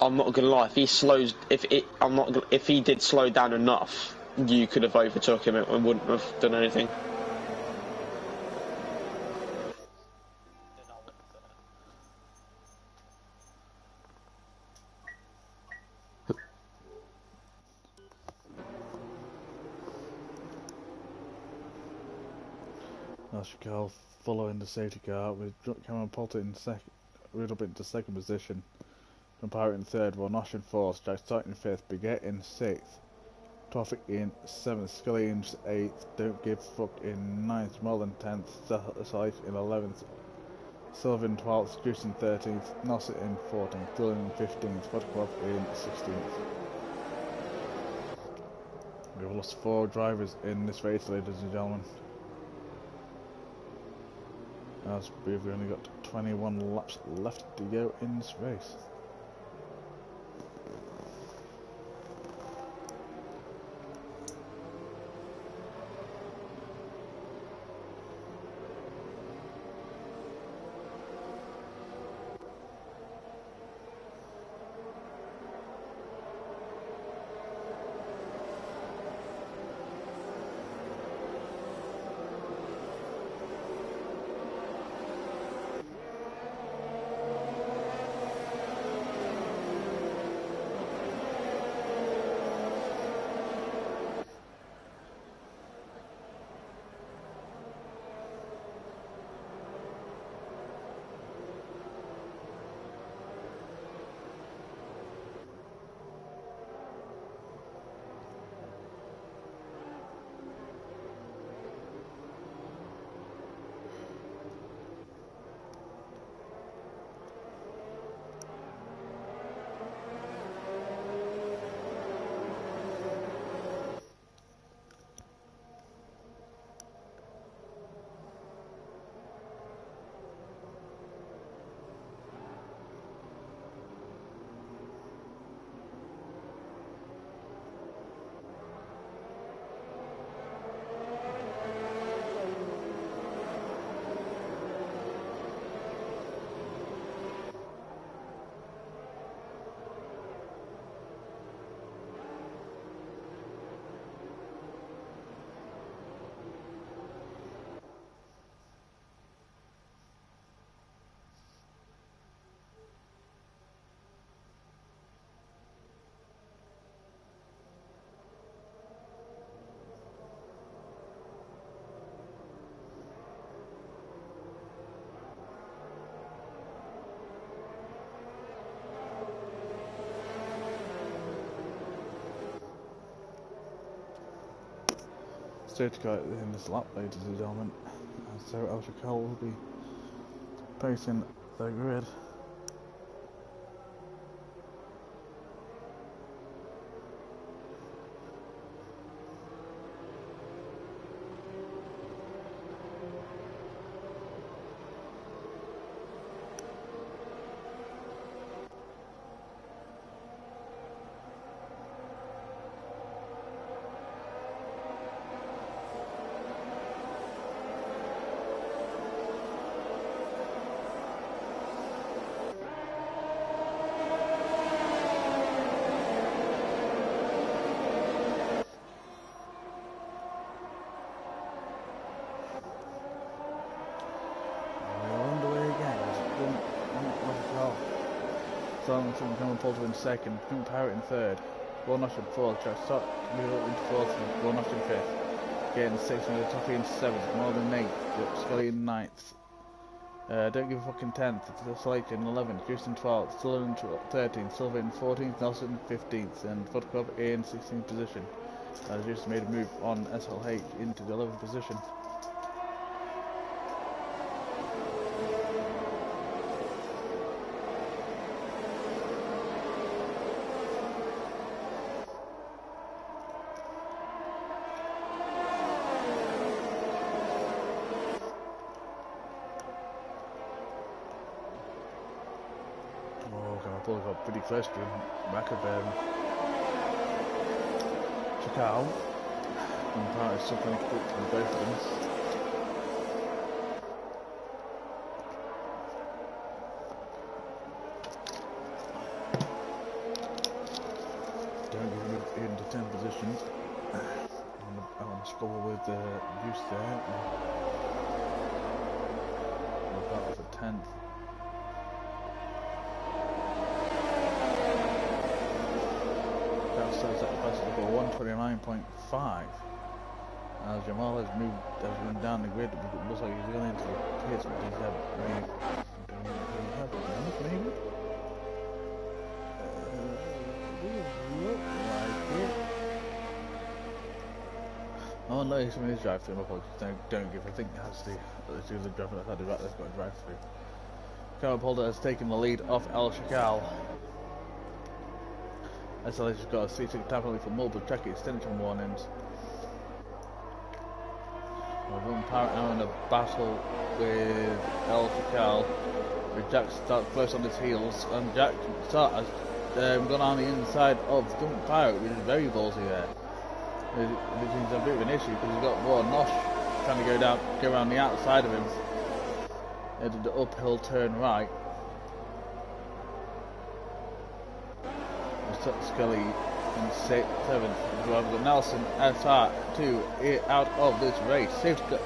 I'm not gonna lie. If he did slow down enough, you could have overtook him and wouldn't have done anything. That's Carl following the safety car with Cameron Poulter in up into second position. Pirate in third, Warnosh in fourth, Jack Stark in fifth, Biget in sixth, Toffik in seventh, Scully in eighth, Don't Give Fuck in ninth, Mullen 10th, Scythe in 11th, Silver in 12th, Goose in 13th, Nosset in 14th, Dillon in 15th, Vodkov in 16th. We've lost 4 drivers in this race, ladies and gentlemen. As we've only got 21 laps left to go in this race. Safety car in this lap, ladies and gentlemen. So Ultra Cole will be pacing the grid. Sterling from Cameron Poulter in second, Pink Parrot in third, Warnosh in fourth, Jack Stott into fourth, Warnosh in fifth. Getting sixth with Toffee in seventh, Northern in eighth, Scully in ninth. Don't give a fucking 10th, Slater in 11th, Houston 12th, Sullivan in 13th, Silver in 14th, Nelson in 15th, and Footclub in 16th position. As Houston made a move on SLH into the 11th position. Pulled up pretty close to him, back of Chicago. And apparently something quick from both of them. Don't give him into 10th position. On the score with Juice there. Look out for 10th. Starts at the best of 129.5. As Jamal has moved down the grid, it looks like he's going into the pits, but he's maybe. Oh no, he's from his drive through. Don't give. I think it has to do the drive through. That's got a drive through. Cameron Poulter has taken the lead off El Shakal. SLH has got a 3-6 tackle for multiple track extension warnings. One Parrot now in a battle with El Shakal, with Jack Stott close on his heels, and Jack Stott has gone on the inside of Dump Pirate, which is very ballsy there. Which is a bit of an issue because he's got Warnosh trying to go around the outside of him. Into the uphill turn right. Scully in 7th. We've got Nelson SR2 out of this race.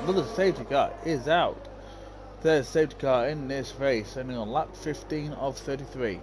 Another safety car is out. Third safety car in this race, ending on lap 15 of 33.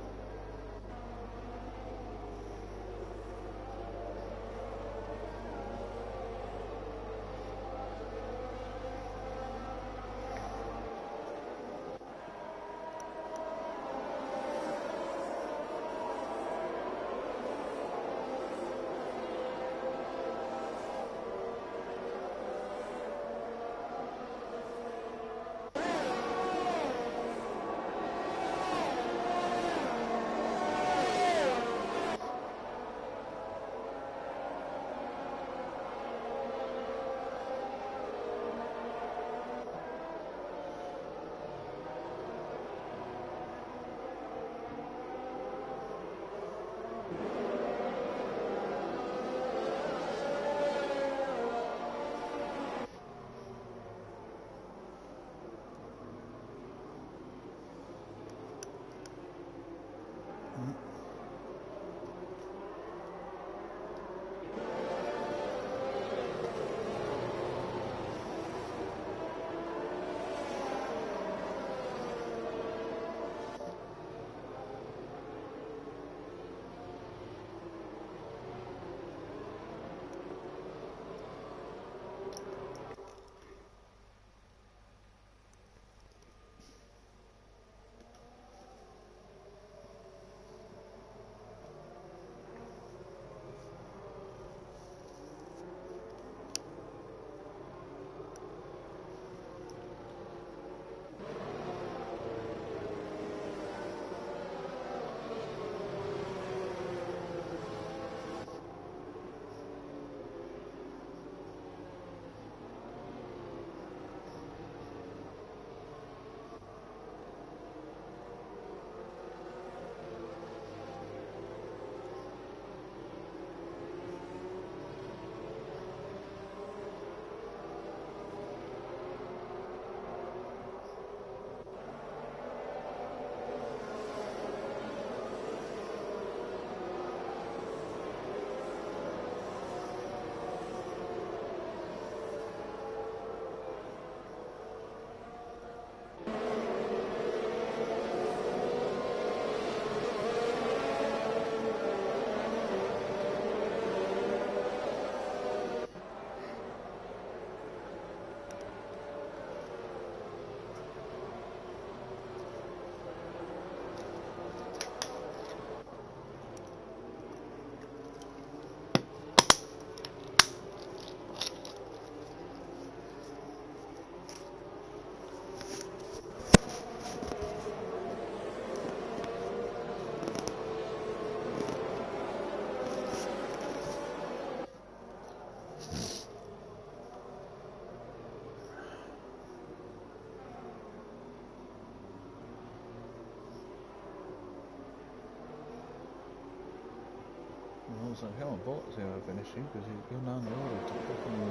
So come on, Bolt's going to have an issue because he's going down the order to fucking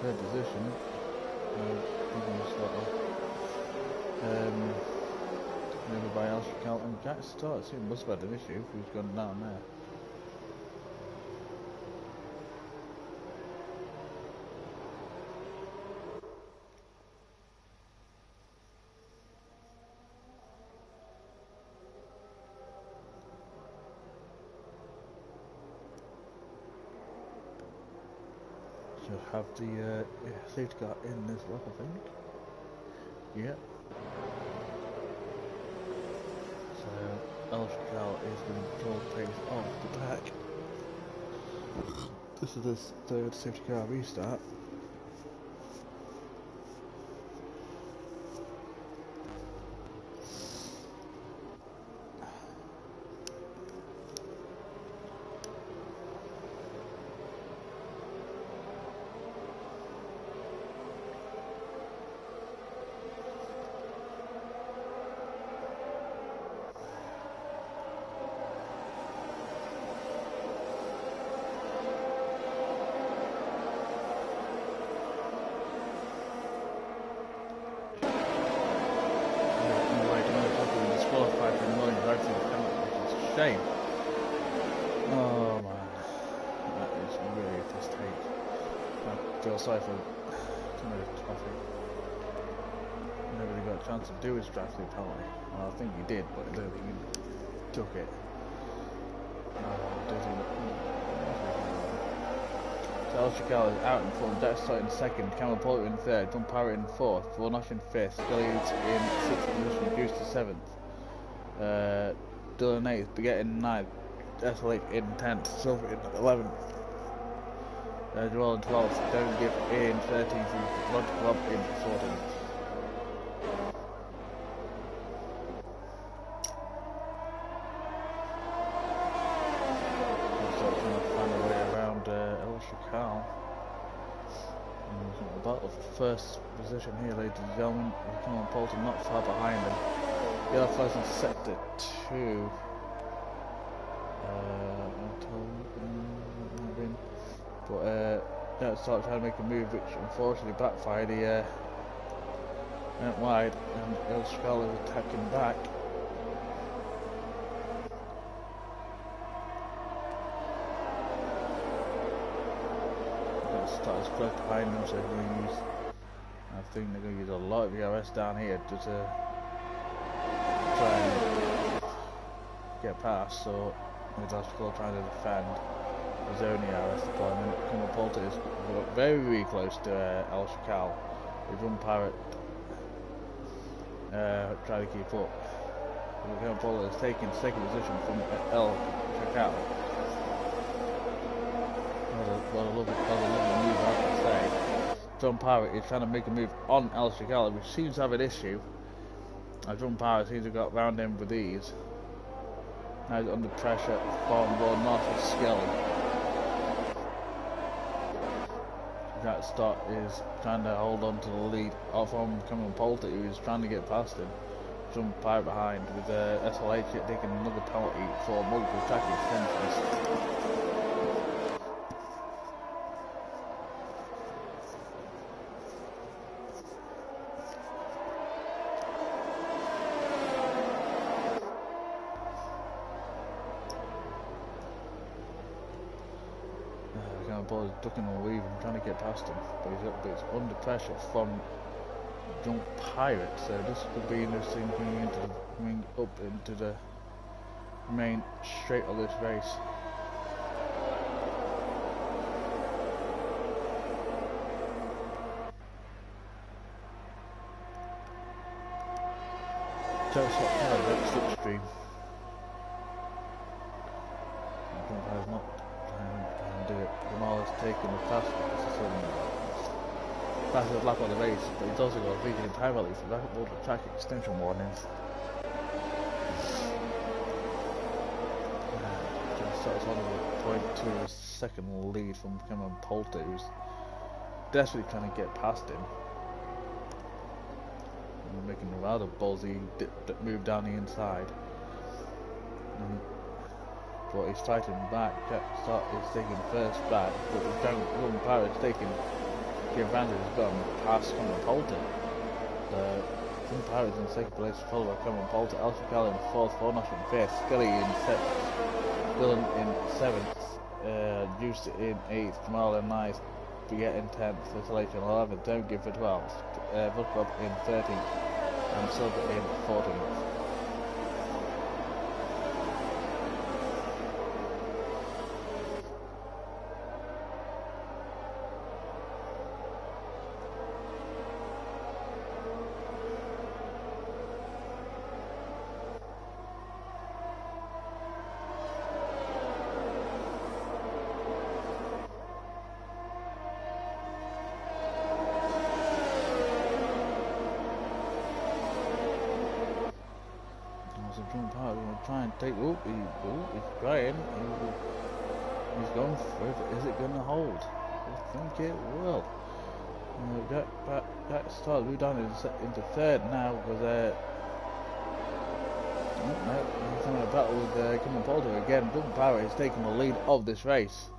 third position. Everybody else should count and Jack starts. He must have had an issue if he's gone down there. Should have the safety car in this lap, I think. Yeah. So Elshkal is going to control the pace off the back. This is this third safety car restart. Shame. Oh man, that is really a piss take. I feel sorry for some of the traffic. Never really got a chance to do his traffic penalty. Well, I think he did, but I don't think he took it. So El Shakal is out in front, Dex in second, Cameron Porter in third, John Parrott in fourth, Vornosh in fifth, Scully in sixth position, Goose to seventh. Dylan 8th, Beget in 9th, SLH in 10th, Silver in 11th, Joel in 12th, Don't Give in 13th, Rod Club in 14th. So trying to find a way around El Shakal. About the first position here, ladies and gentlemen. Come on, Polton not far behind him. Yellow flags in sector 2. But that started trying to make a move which unfortunately backfired. He went wide and El Shakal is attacking back. Starts close behind him, so they're going to use, I think they're going to use a lot of ERS down here to try and get past. So Elasticol trying to defend his own ERS deployment. Kumapolta is very close to El Shakal. His Run Parrot trying to keep up. Kumapolta is taking second position from El Shakal. What a lovely move, I have to say. John Parrott is trying to make a move on El Shakal, which seems to have an issue. John Parrott seems to have got round him with ease. Now he's under pressure from Lord Marshall Skelly. Jack Stott is trying to hold on to the lead from Cameron Poulter, who is trying to get past him. John Parrott behind with SLH taking another penalty for multiple track extensions. Ball is ducking and weaving, trying to get past him, but he's under pressure from Junk Pirate, so this could be interesting coming up into the main straight of this race. Just that slipstream. Junk has not do it. Jamal has taken the fastest lap of the race, but he's also got a vegan entirely for all the track extension warnings. Just starts on the point to a second lead from Cameron Poulter, who's desperately trying to get past him. And making a rather ballsy move down the inside. but he's fighting back. Jack Stott is taking first back, but his Golden Power is taking the advantage. He's got him past Common Polter. Golden Power is in second place, followed by Common Polter. Elsie Cal in fourth, Fornosh in fifth, Scully in sixth, Dylan in seventh, Juice in eighth, Jamal in ninth, Beget in 10th, Isolation 11th, Don't Give for 12th, Book in 13th, and Silver in 14th. Try and take. He's trying. He's going for it. Is it going to hold? I think it will. Jack started move down into third now because he's having a battle with Common Polter again. Golden Power is taking the lead of this race.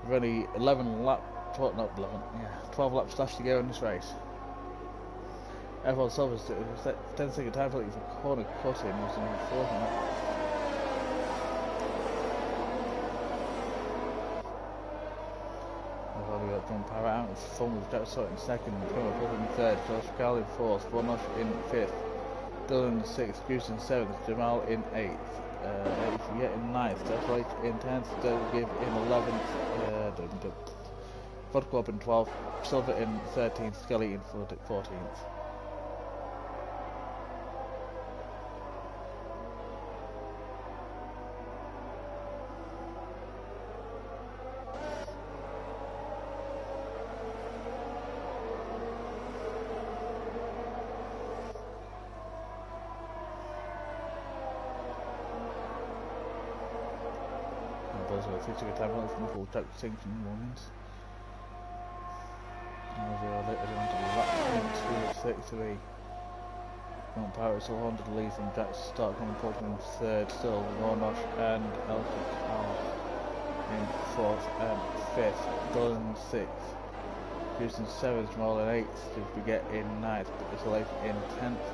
We've only 12 laps left to go in this race. Everyone Silver's 10-second time penalty for corner cutting was unfortunate. We got John Power out in front with Jack Stott in second, Common Polter in third, Josh Cal in fourth, Fornosh in fifth, Dylan in sixth, Goose in seventh, Jamal in eighth, Beget in ninth, Josh Lake in 10th, Don't Give in 11th, Vodka in 12th, Silver in 13th, Scully in 14th. Took a time out from full track distinction warnings. As we are later on to the lap 33. Golden Power is still on to the lead from Jack Stott, Common Polter in third, still Warnosh and Elsie Cal in fourth and fifth, Dylan in sixth, Goose in seventh, Jamal in eighth, Beget in ninth, Isolation in 10th.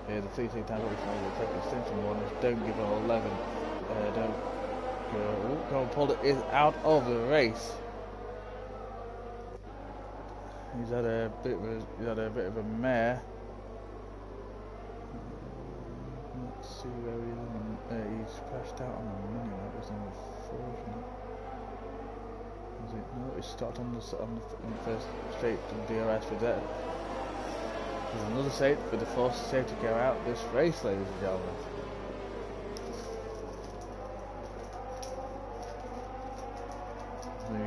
The 3 time out from the track distinction warnings. Don't Give an 11th. Common Polter is out of the race. He's had a bit of a mare. Let's see where he's crashed out on the mini. That was unfortunate. Was it? No, he stopped on the first straight to the DRS with that. There's another safety for the first safety car out this race, ladies and gentlemen.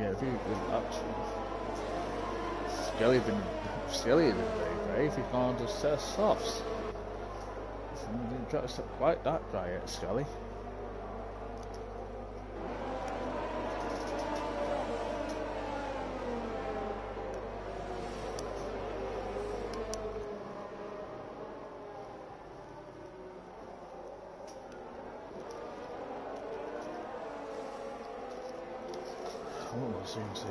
Yeah, a few good laps. Skelly's been very brave. He's gone to set of softs. Didn't try to stop quite that dry yet, Skelly. We'll soon see.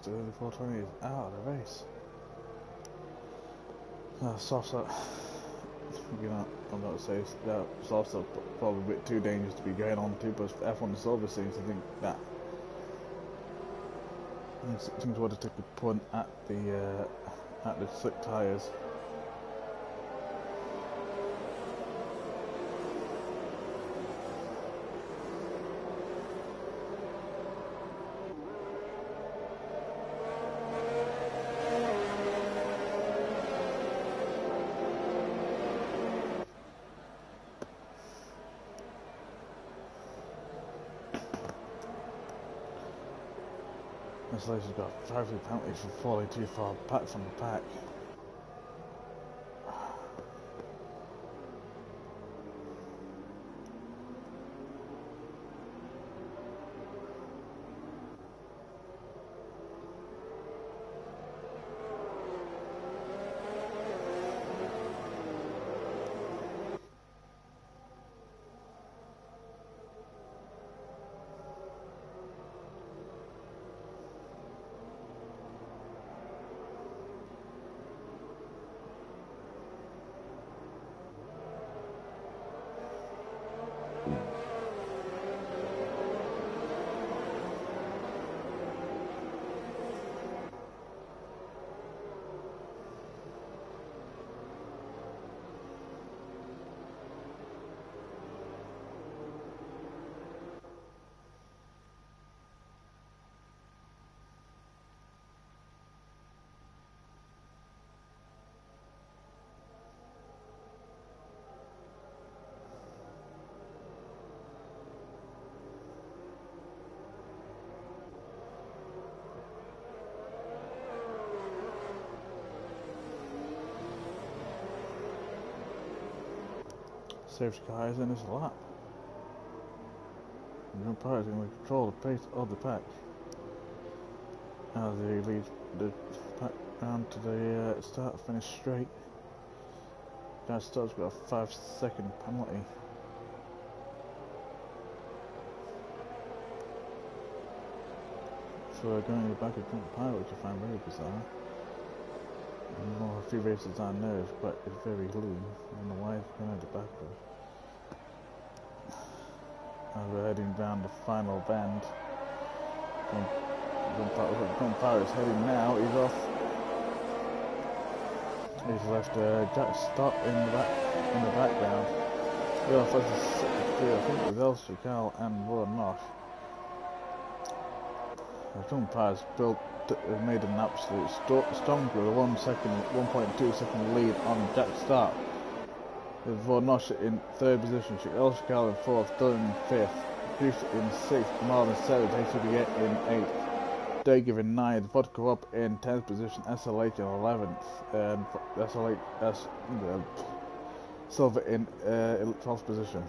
the early 420 is out of the race. Soft start, you know, I'm not say that soft start probably a bit too dangerous to be going on to, but F1 Silver seems to think that seems to want to take a punt at the slick tyres. This lady's got a driving penalty for falling too far back from the pack. Safety car is in his lap. The umpire is going to control the pace of the pack as he leads the pack round to the start finish straight. That start's got a 5-second penalty. So we're going to the back of the umpire, which I find very bizarre. Well, a few races I know, but it's very lean. I don't know why it's going at the back of. As we're heading down the final bend. Umpire is heading now. He's off. He's left Jack Stop in the background. He off as a second field. I think it was Elsie, Cal and Roy Nosh. The umpire's made an absolute stomp with a 1.2 second lead on Jack Start. With Vornosh in third position, Elshkal in fourth, Dylan in fifth, Grief in sixth, Marvin seventh, HCBA in eighth, Dagger in ninth, Vodka up in 10th position, SLH in 11th, and Silver in 12th position.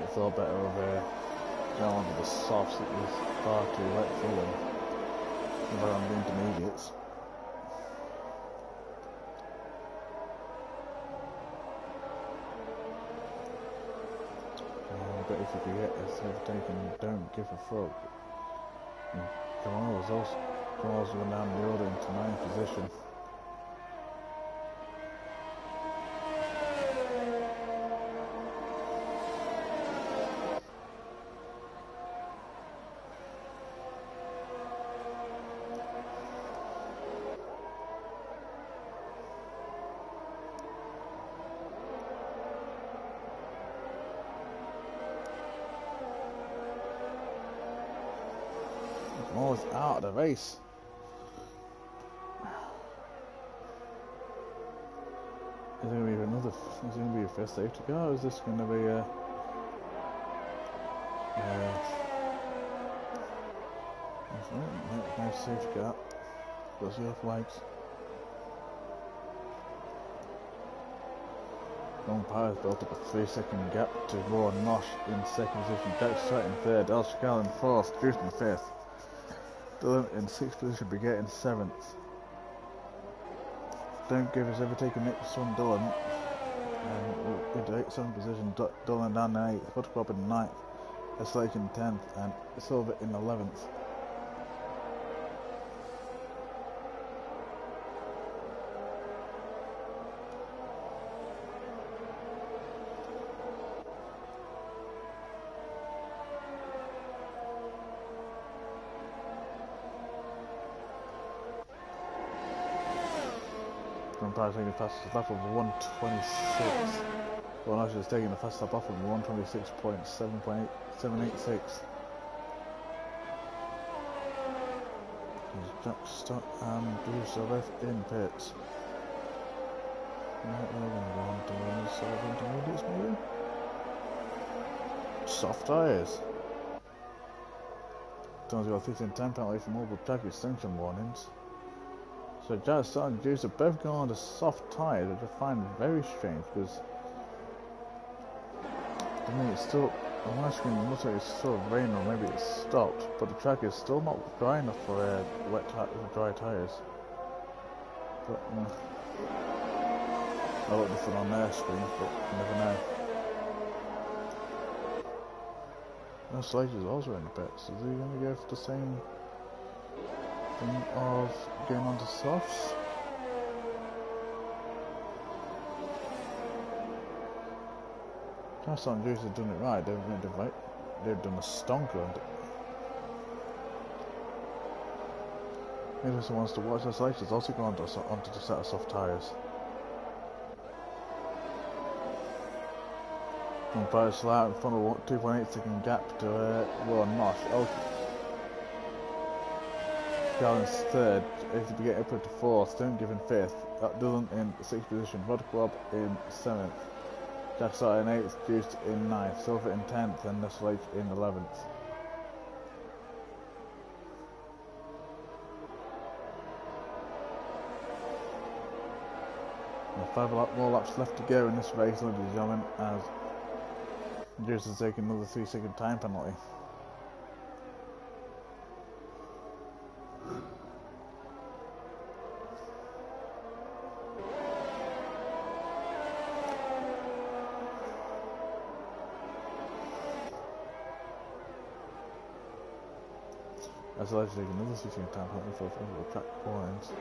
It's all better of going on to the softs. It was far too wet for them around the intermediates. But if you can get this, don't give a fuck. Kamal's went down the order into 9th position. Moore's out of the race. Is there going to be a first safety car, or is this going to be a no safety car? Got your flags. Long Powers built up a 3-second gap to Raw and Nosh in second position, Jack Start in third, El Chacal in fourth, Juice in fifth, Dylan in sixth position, Brigade in seventh. Don't Give has overtaken Nick's son Dylan into 7th position, Dylan down in 8th, Buttercrop in 9th, SLH in 10th, and Silver in 11th. Prior taking the fastest lap of 126. Well, actually, it's taking the fastest lap off of 126.786. Jack Stott and Bruce are both in pits. Right, we're going to go on to the sort of intermediates, maybe? Soft tyres. Someone's got a 15-10 penalty for multiple track extinction warnings. So Jack Stott and Juice have both gone on to soft tyres, which I find very strange because I mean it's still on my screen it looks like it's still raining or maybe it's stopped, but the track is still not dry enough for dry tyres. But I looked at it on their screen, but you never know. No, Slage is also in the pits. Is he going to go for the same thing of going on to softs? Cast on Juice have done it right. They've done a stonker on it. Maybe someone wants to watch this later. It's also gone onto the set of soft tyres. Umpire out in front of 2.8 second gap to Raw and Mosh. Gallen's third, if you get up to fourth, Don't Give in fifth, that Dylan in sixth position, Rod Club in seventh, Jack Stott in eighth, Juice in ninth, Silver in 10th, and Nestle in 11th. Now 5 more laps left to go in this race, ladies and gentlemen, as Juice has taken another 3-second time penalty. As I take another 16 time penalty for the track points.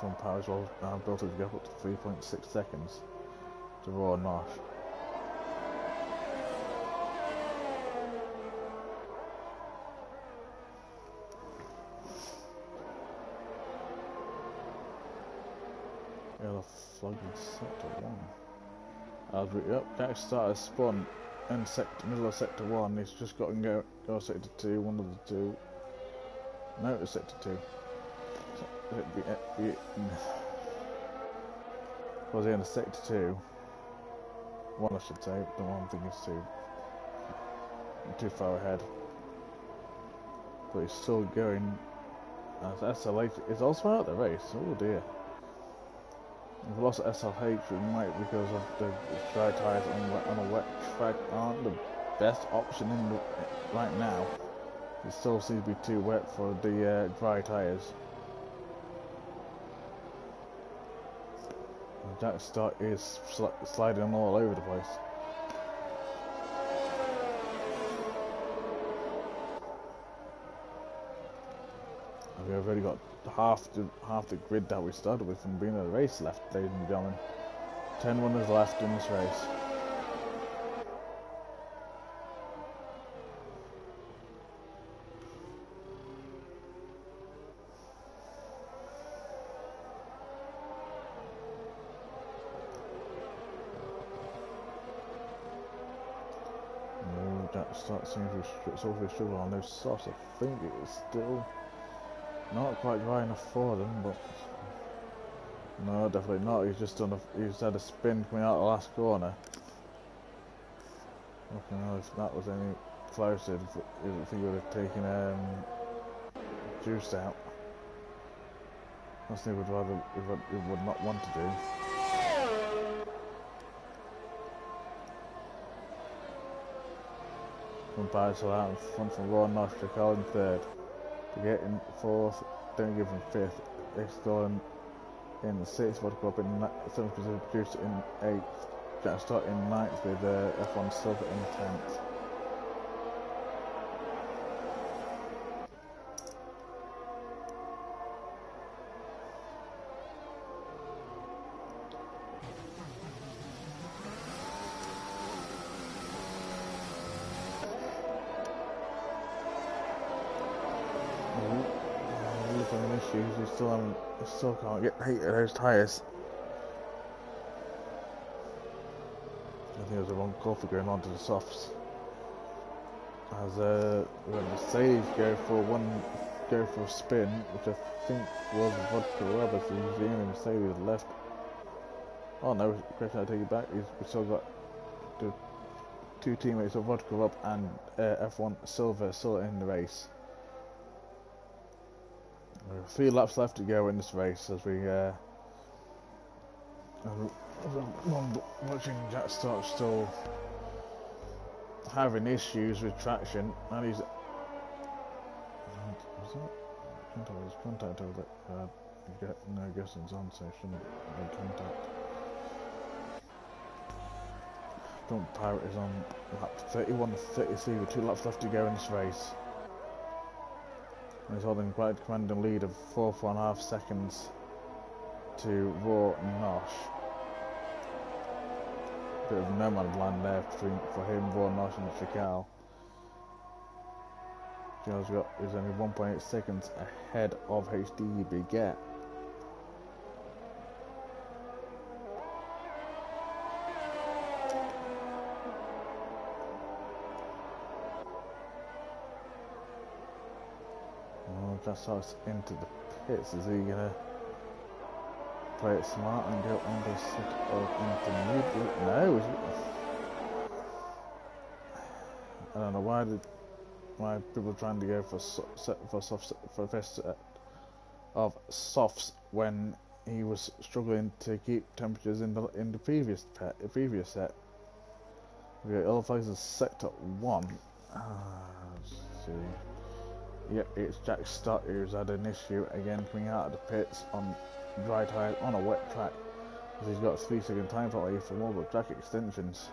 From Powers will now built his gap up to 3.6 seconds to Raw and Marsh. Yeah, the flag is set to 1. Jack started spun in middle of sector 1. He's just got to go sector 2, one of the two. No, it was sector 2. Was he in a sector 2? 1 I should say, the one thing is too far ahead. But he's still going as SLH is also out of the race. Oh dear. We've lost SLH, we might because of the dry tyres on a wet track aren't the best option right now. It still seems to be too wet for the dry tyres. Jack Stott is sliding all over the place. We've already got half the grid that we started with from being a race left, ladies and gentlemen. 10 runners left in this race. No, Jack Stott seems to struggle on those softs. I think it is still not quite dry enough for them, but no, definitely not. He's had a spin coming out of the last corner. I don't know if that was any closer. If he would have taken Juice out. That's what he would not want to do. Umpires are out in front from Raw Nosh to call in third. To get in fourth, don't give him fifth. Extolling in sixth, Vodka up in seventh position, produced in eighth. Jack Stott in ninth with F1 Silver in 10th. Issues, he still can't get heat of those tyres. I think it was a wrong call for going on to the softs. As when Mercedes go for a spin, which I think was Vodka Roberts, who's the only Mercedes left. Oh no, question I take it back. We still got the two teammates of Vodka Rob and F1 Silver still in the race. 3 laps left to go in this race as we watching Jack Stott still having issues with traction, and he's contact over it. No, I guess it's on, so shouldn't make contact. Don't Pirate is on lap 31 to 33 with 2 laps left to go in this race. And he's holding quite a commanding lead of 4.5 seconds to Raw Nosh. Bit of no man's land there for him, Raw Nosh and Chakal. He's only 1.8 seconds ahead of HD Beget. Just starts into the pits. Is he gonna play it smart and go on the set of intermediate? No. I don't know why people are trying to go for a first set of softs when he was struggling to keep temperatures in the previous set. We got all places sector 1. Let's see. Yep, it's Jack Stott who's had an issue again coming out of the pits on dry tyres on a wet track, because he's got a 3-second time penalty for mobile track extensions.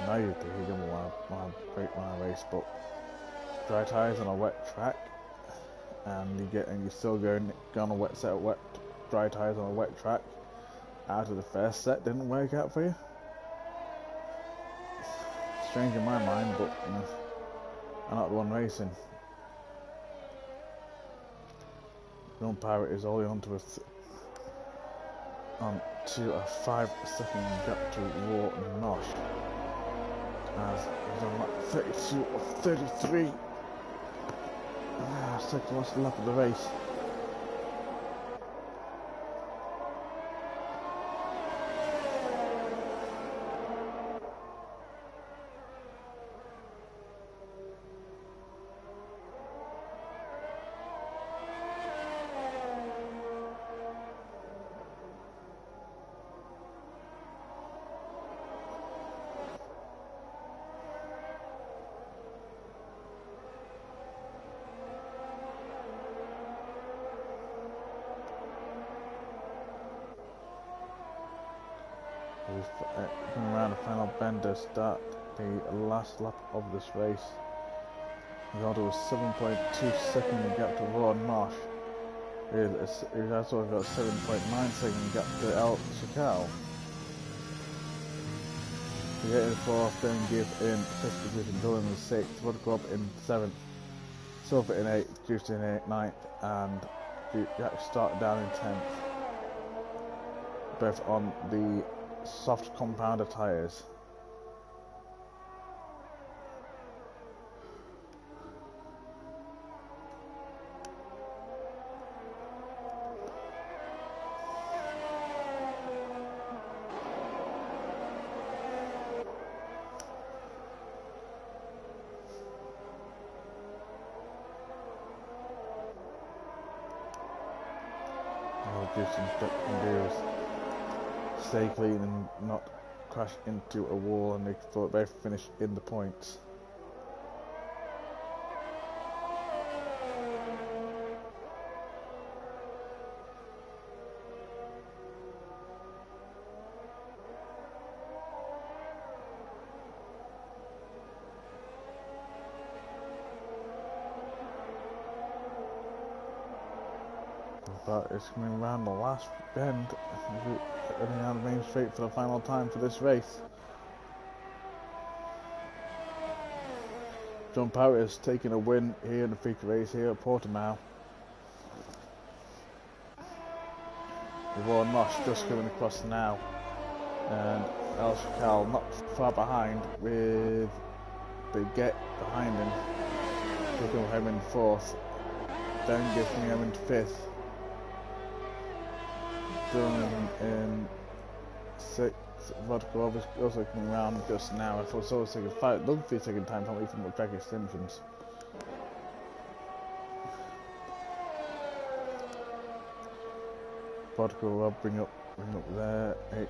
Now you think he doesn't want to break my race, but dry tyres on a wet track. And you're still going on a wet set of dry tyres on a wet track out of the first set. Didn't work out for you. Strange in my mind, but I'm not the one racing. Gun Pirate is only onto a 5-second gap to Raw Nosh, as he's on lap 32 of 33. Second last lap of the race. Coming around the final bend to start the last lap of this race. He's on to a 7.2 second gap to Raw Nosh. He's also got a 7.9 second gap to El Chakal. To get in fourth, then give in fifth position, Dylan in sixth, Vodka up in seventh, Silver in eighth, Juice in ninth, and Jack Stott down in 10th. Both on the soft compounder tyres. All Houston can do is stay clean and not crash into a wall, and they thought they finished in the points. But it's coming around the last bend, heading down the main straight for the final time for this race. John Power is taking a win here in the feature race here at Portimao. Yvonne Nosh just coming across now, and El Shakal not far behind with Baguette behind him. Taking him in fourth, then giving him in fifth. Dylan in sixth. Vodka is also coming around just now. I thought so was taking five. Look for the second time penalty from the track extensions. Vodka will bring up there. Hey,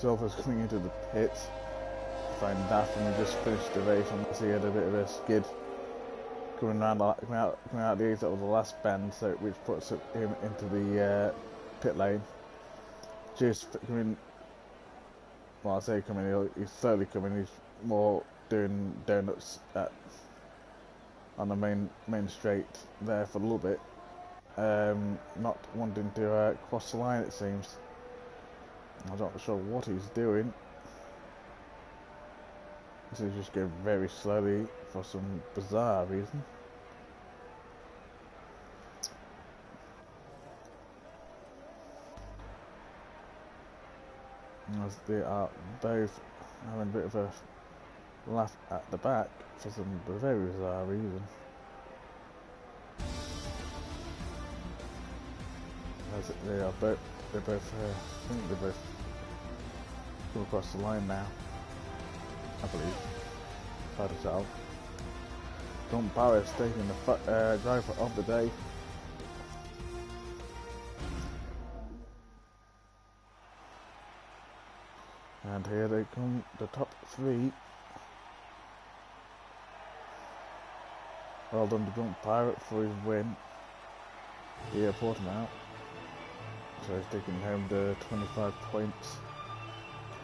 Silver's coming into the pits. Find Daft, and we just finished the race. And he had a bit of a skid coming out the exit of the last bend, so which puts him into the pit lane. Just coming, well, I say coming, he's slowly coming. He's more doing donuts on the main straight there for a little bit, not wanting to cross the line, it seems. I'm not sure what he's doing. So he's just going very slowly for some bizarre reason. As they are both having a bit of a laugh at the back for some very bizarre reason. As they are both, I think they both come across the line now, I believe. Hard to tell. Don Barris taking the driver of the day. And here they come, the top three. Well done to Drunk Pirate for his win here at Portimao. So he's taking home the 25 points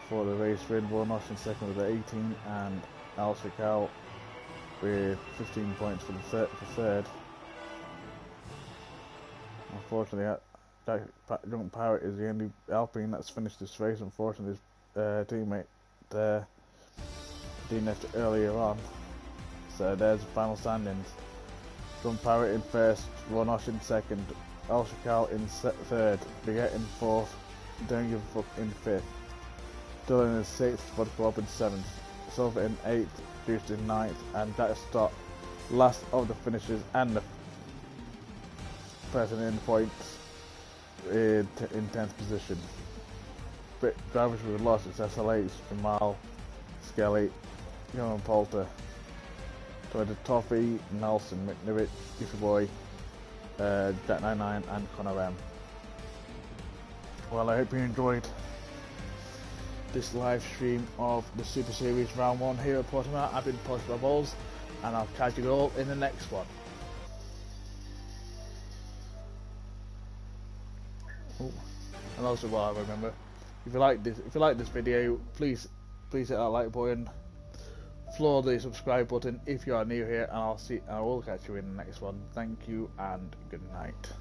for the race win. Warnosh in second with the 18, and Al Shakal with 15 points for the third. Unfortunately, Drunk Pirate is the only Alpine that's finished this race. Unfortunately, his teammate DNF'd earlier on. So there's the final standings. Drunk Pirate in first, Warnosh in second, Al Shakal in third, Baguette in fourth, Don't Give a Fuck in fifth, Dylan in sixth, Vodka Rob in seventh, Silver in eighth, Juiced in ninth, and Jack Stott last of the finishers and the person in points in 10th position. Drivers with lost it's SLH, Jamal, Skelly, Johan Poulter, Toyota Toffee, Nelson, McNibbit, Goofy Boy, Jack 99 and Connor M. Well, I hope you enjoyed this live stream of the Super Series Round 1 here at Portimao. I've been polishmyballs, and I'll catch you all in the next one. Oh. And also, while I remember, if you like this video, please hit that like button, floor the subscribe button if you are new here, and I will catch you in the next one. Thank you and good night.